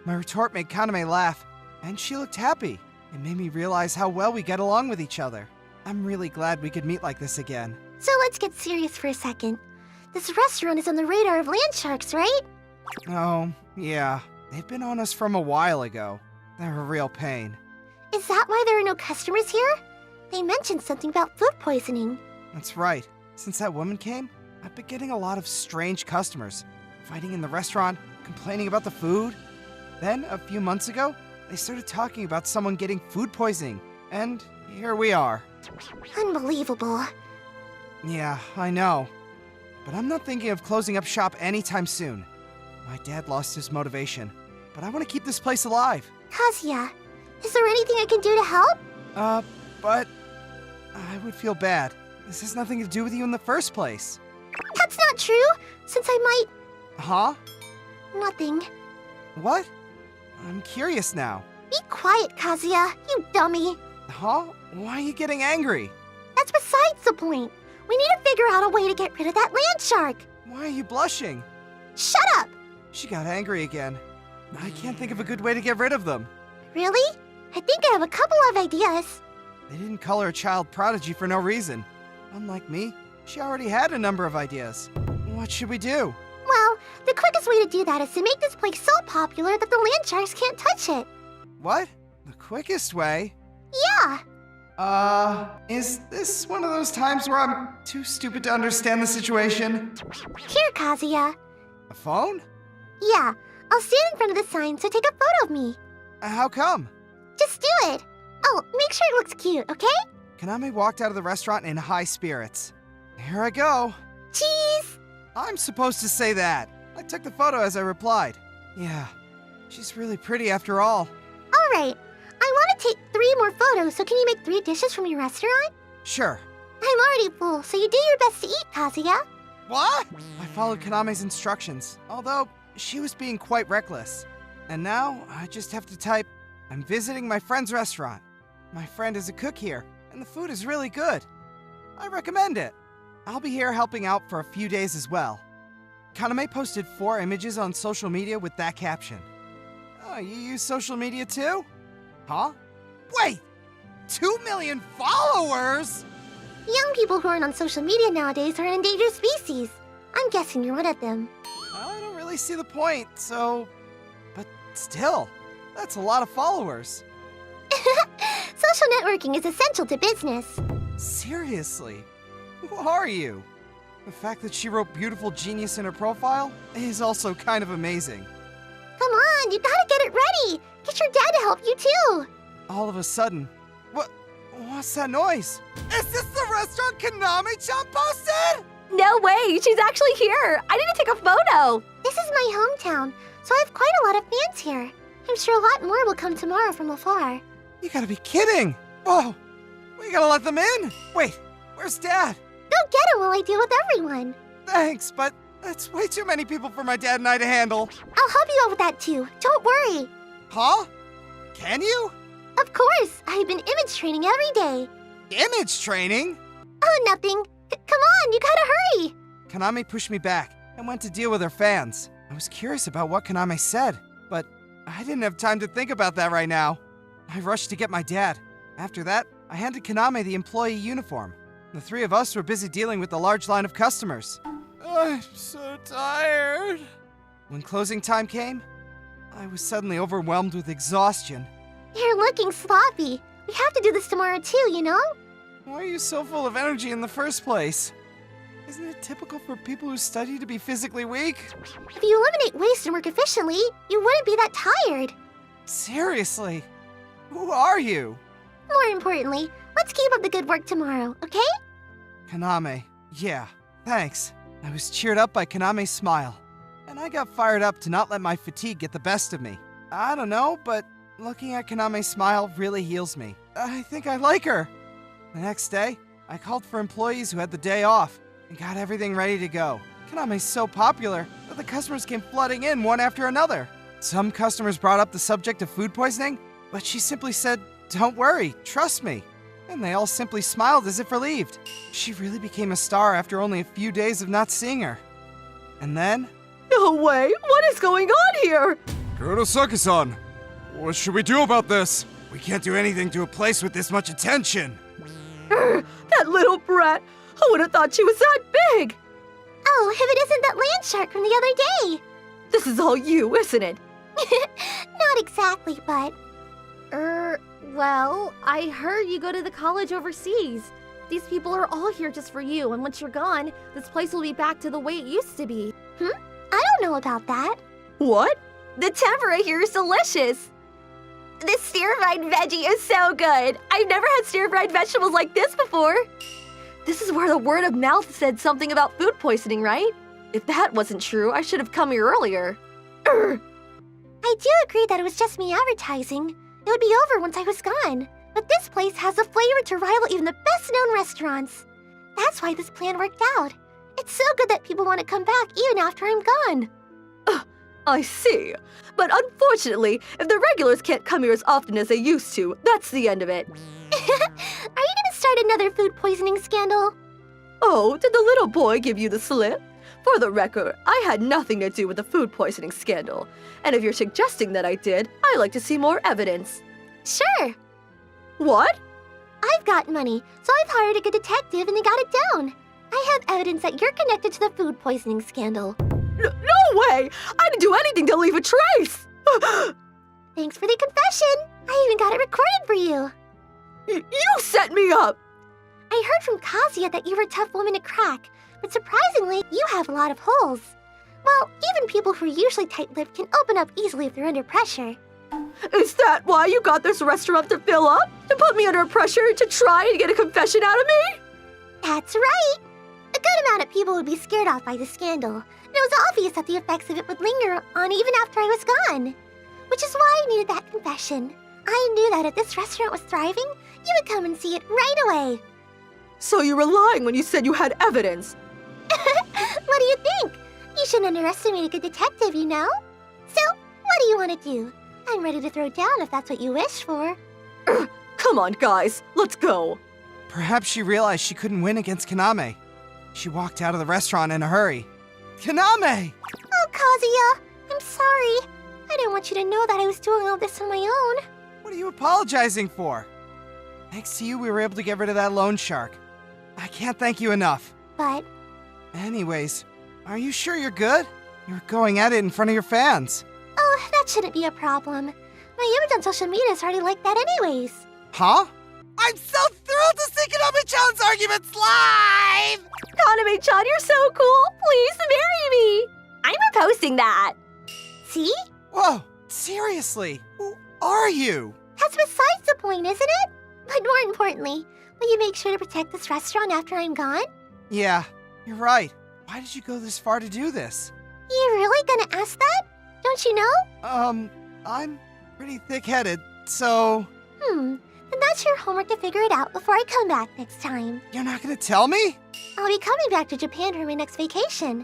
My retort made Kaname laugh, and she looked happy. It made me realize how well we get along with each other. I'm really glad we could meet like this again. So let's get serious for a second. This restaurant is on the radar of land sharks, right? Oh, yeah. They've been on us from a while ago. They're a real pain. Is that why there are no customers here? They mentioned something about food poisoning. That's right. Since that woman came, I've been getting a lot of strange customers. Fighting in the restaurant, complaining about the food. Then, a few months ago, they started talking about someone getting food poisoning. And here we are. Unbelievable. Yeah, I know. But I'm not thinking of closing up shop anytime soon. My dad lost his motivation, but I want to keep this place alive. Kazuya, is there anything I can do to help? But I would feel bad. This has nothing to do with you in the first place. That's not true, since I might... Huh? Nothing. What? I'm curious now. Be quiet, Kazuya, you dummy. Huh? Why are you getting angry? That's besides the point. We need to figure out a way to get rid of that land shark. Why are you blushing? Shut up! She got angry again. I can't think of a good way to get rid of them. Really? I think I have a couple of ideas. They didn't call her a child prodigy for no reason. Unlike me, she already had a number of ideas. What should we do? Well, the quickest way to do that is to make this place so popular that the land sharks can't touch it. What? The quickest way? Yeah. Is this one of those times where I'm too stupid to understand the situation? Here, Kazuya. A phone? Yeah, I'll stand in front of the sign, so take a photo of me. How come? Just do it. Oh, make sure it looks cute, okay? Kaname walked out of the restaurant in high spirits. Here I go. Cheese! I'm supposed to say that. I took the photo as I replied. Yeah, she's really pretty after all. All right. I want to take 3 more photos, so can you make 3 dishes from your restaurant? Sure. I'm already full, so you do your best to eat, Kazuya. What? I followed Kaname's instructions, although she was being quite reckless. And now, I just have to type, I'm visiting my friend's restaurant. My friend is a cook here, and the food is really good. I recommend it. I'll be here helping out for a few days as well. Kaname posted 4 images on social media with that caption. Oh, you use social media too? Huh? Wait! 2 million followers?! Young people who aren't on social media nowadays are an endangered species. I'm guessing you're one of them. I don't really see the point, so... But still, that's a lot of followers. Social networking is essential to business. Seriously? Who are you? The fact that she wrote beautiful genius in her profile is also kind of amazing. Come on, you gotta get it ready. Get your dad to help you too. All of a sudden, what's that noise? Is this the restaurant Kaname-chan posted? No way, she's actually here. I need to take a photo. This is my hometown, so I have quite a lot of fans here. I'm sure a lot more will come tomorrow from afar. You gotta be kidding! Whoa! We gotta let them in! Wait, where's Dad? Go get him while I deal with everyone. Thanks, but that's way too many people for my dad and I to handle. I'll help you out with that too. Don't worry. Huh? Can you? Of course. I've been image training every day. Image training? Oh, nothing. Come on, you gotta hurry. Kaname pushed me back and went to deal with her fans. I was curious about what Kaname said, but I didn't have time to think about that right now. I rushed to get my dad. After that, I handed Kaname the employee uniform. The 3 of us were busy dealing with the large line of customers. I'm so tired. When closing time came, I was suddenly overwhelmed with exhaustion. You're looking sloppy. We have to do this tomorrow too, you know? Why are you so full of energy in the first place? Isn't it typical for people who study to be physically weak? If you eliminate waste and work efficiently, you wouldn't be that tired. Seriously? Who are you? More importantly, let's keep up the good work tomorrow, okay? Kaname. Yeah, thanks. I was cheered up by Kaname's smile, and I got fired up to not let my fatigue get the best of me. I don't know, but looking at Kaname's smile really heals me. I think I like her. The next day, I called for employees who had the day off and got everything ready to go. Kaname's so popular that the customers came flooding in one after another. Some customers brought up the subject of food poisoning, but she simply said, "Don't worry, trust me." And they all simply smiled as if relieved. She really became a star after only a few days of not seeing her. And then... No way! What is going on here? Kurosaki-san, what should we do about this? We can't do anything to a place with this much attention. That little brat! Who would have thought she was that big? Oh, if it isn't that land shark from the other day! This is all you, isn't it? Not exactly, but... Well, I heard you go to the college overseas. These people are all here just for you, and once you're gone, this place will be back to the way it used to be. I don't know about that. What? The tempura here is delicious. This stir-fried veggie is so good. I've never had stir-fried vegetables like this before. This is where the word of mouth said something about food poisoning, right? If that wasn't true, I should have come here earlier. I do agree that it was just me advertising. It would be over once I was gone. But this place has the flavor to rival even the best-known restaurants. That's why this plan worked out. It's so good that people want to come back even after I'm gone. I see. But unfortunately, if the regulars can't come here as often as they used to, that's the end of it. Are you gonna start another food poisoning scandal? Oh, did the little boy give you the slip? For the record, I had nothing to do with the food poisoning scandal. And if you're suggesting that I did, I'd like to see more evidence. Sure. What? I've got money, so I've hired a good detective and they got it down. I have evidence that you're connected to the food poisoning scandal. No way! I didn't do anything to leave a trace! Thanks for the confession. I even got it recorded for you. You set me up! I heard from Kazuya that you were a tough woman to crack, but surprisingly, you have a lot of holes. Well, even people who are usually tight-lipped can open up easily if they're under pressure. Is that why you got this restaurant to fill up? To put me under pressure to try and get a confession out of me? That's right. A good amount of people would be scared off by the scandal, and it was obvious that the effects of it would linger on even after I was gone. Which is why I needed that confession. I knew that if this restaurant was thriving, you would come and see it right away. So you were lying when you said you had evidence. What do you think? You shouldn't underestimate a good detective, you know? So, what do you want to do? I'm ready to throw down if that's what you wish for. Come on, guys, let's go. Perhaps she realized she couldn't win against Kaname. She walked out of the restaurant in a hurry. Kaname! Oh, Kazuya, I'm sorry. I didn't want you to know that I was doing all this on my own. What are you apologizing for? Thanks to you, we were able to get rid of that loan shark. I can't thank you enough. But Anyways, are you sure you're good? You're going at it in front of your fans. oh, that shouldn't be a problem. My image on social media is already like that anyways. Huh? I'm so thrilled to see Kaname-chan's arguments live! Kaname-chan, you're so cool. Please marry me. I'm posting that. See? Whoa, seriously, who are you? That's besides the point, isn't it? But more importantly, will you make sure to protect this restaurant after I'm gone? Yeah, you're right. Why did you go this far to do this? You really gonna ask that? Don't you know? I'm pretty thick-headed, so... Then that's your homework to figure it out before I come back next time. You're not gonna tell me? I'll be coming back to Japan for my next vacation.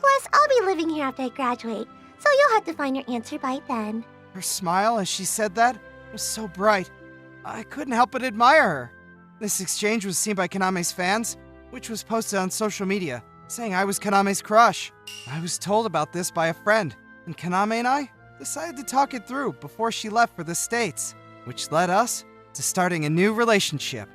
Plus, I'll be living here after I graduate, so you'll have to find your answer by then. Her smile as she said that was so bright. I couldn't help but admire her. This exchange was seen by Kaname's fans, which was posted on social media, saying I was Kaname's crush. I was told about this by a friend, and Kaname and I decided to talk it through before she left for the States, which led us to starting a new relationship.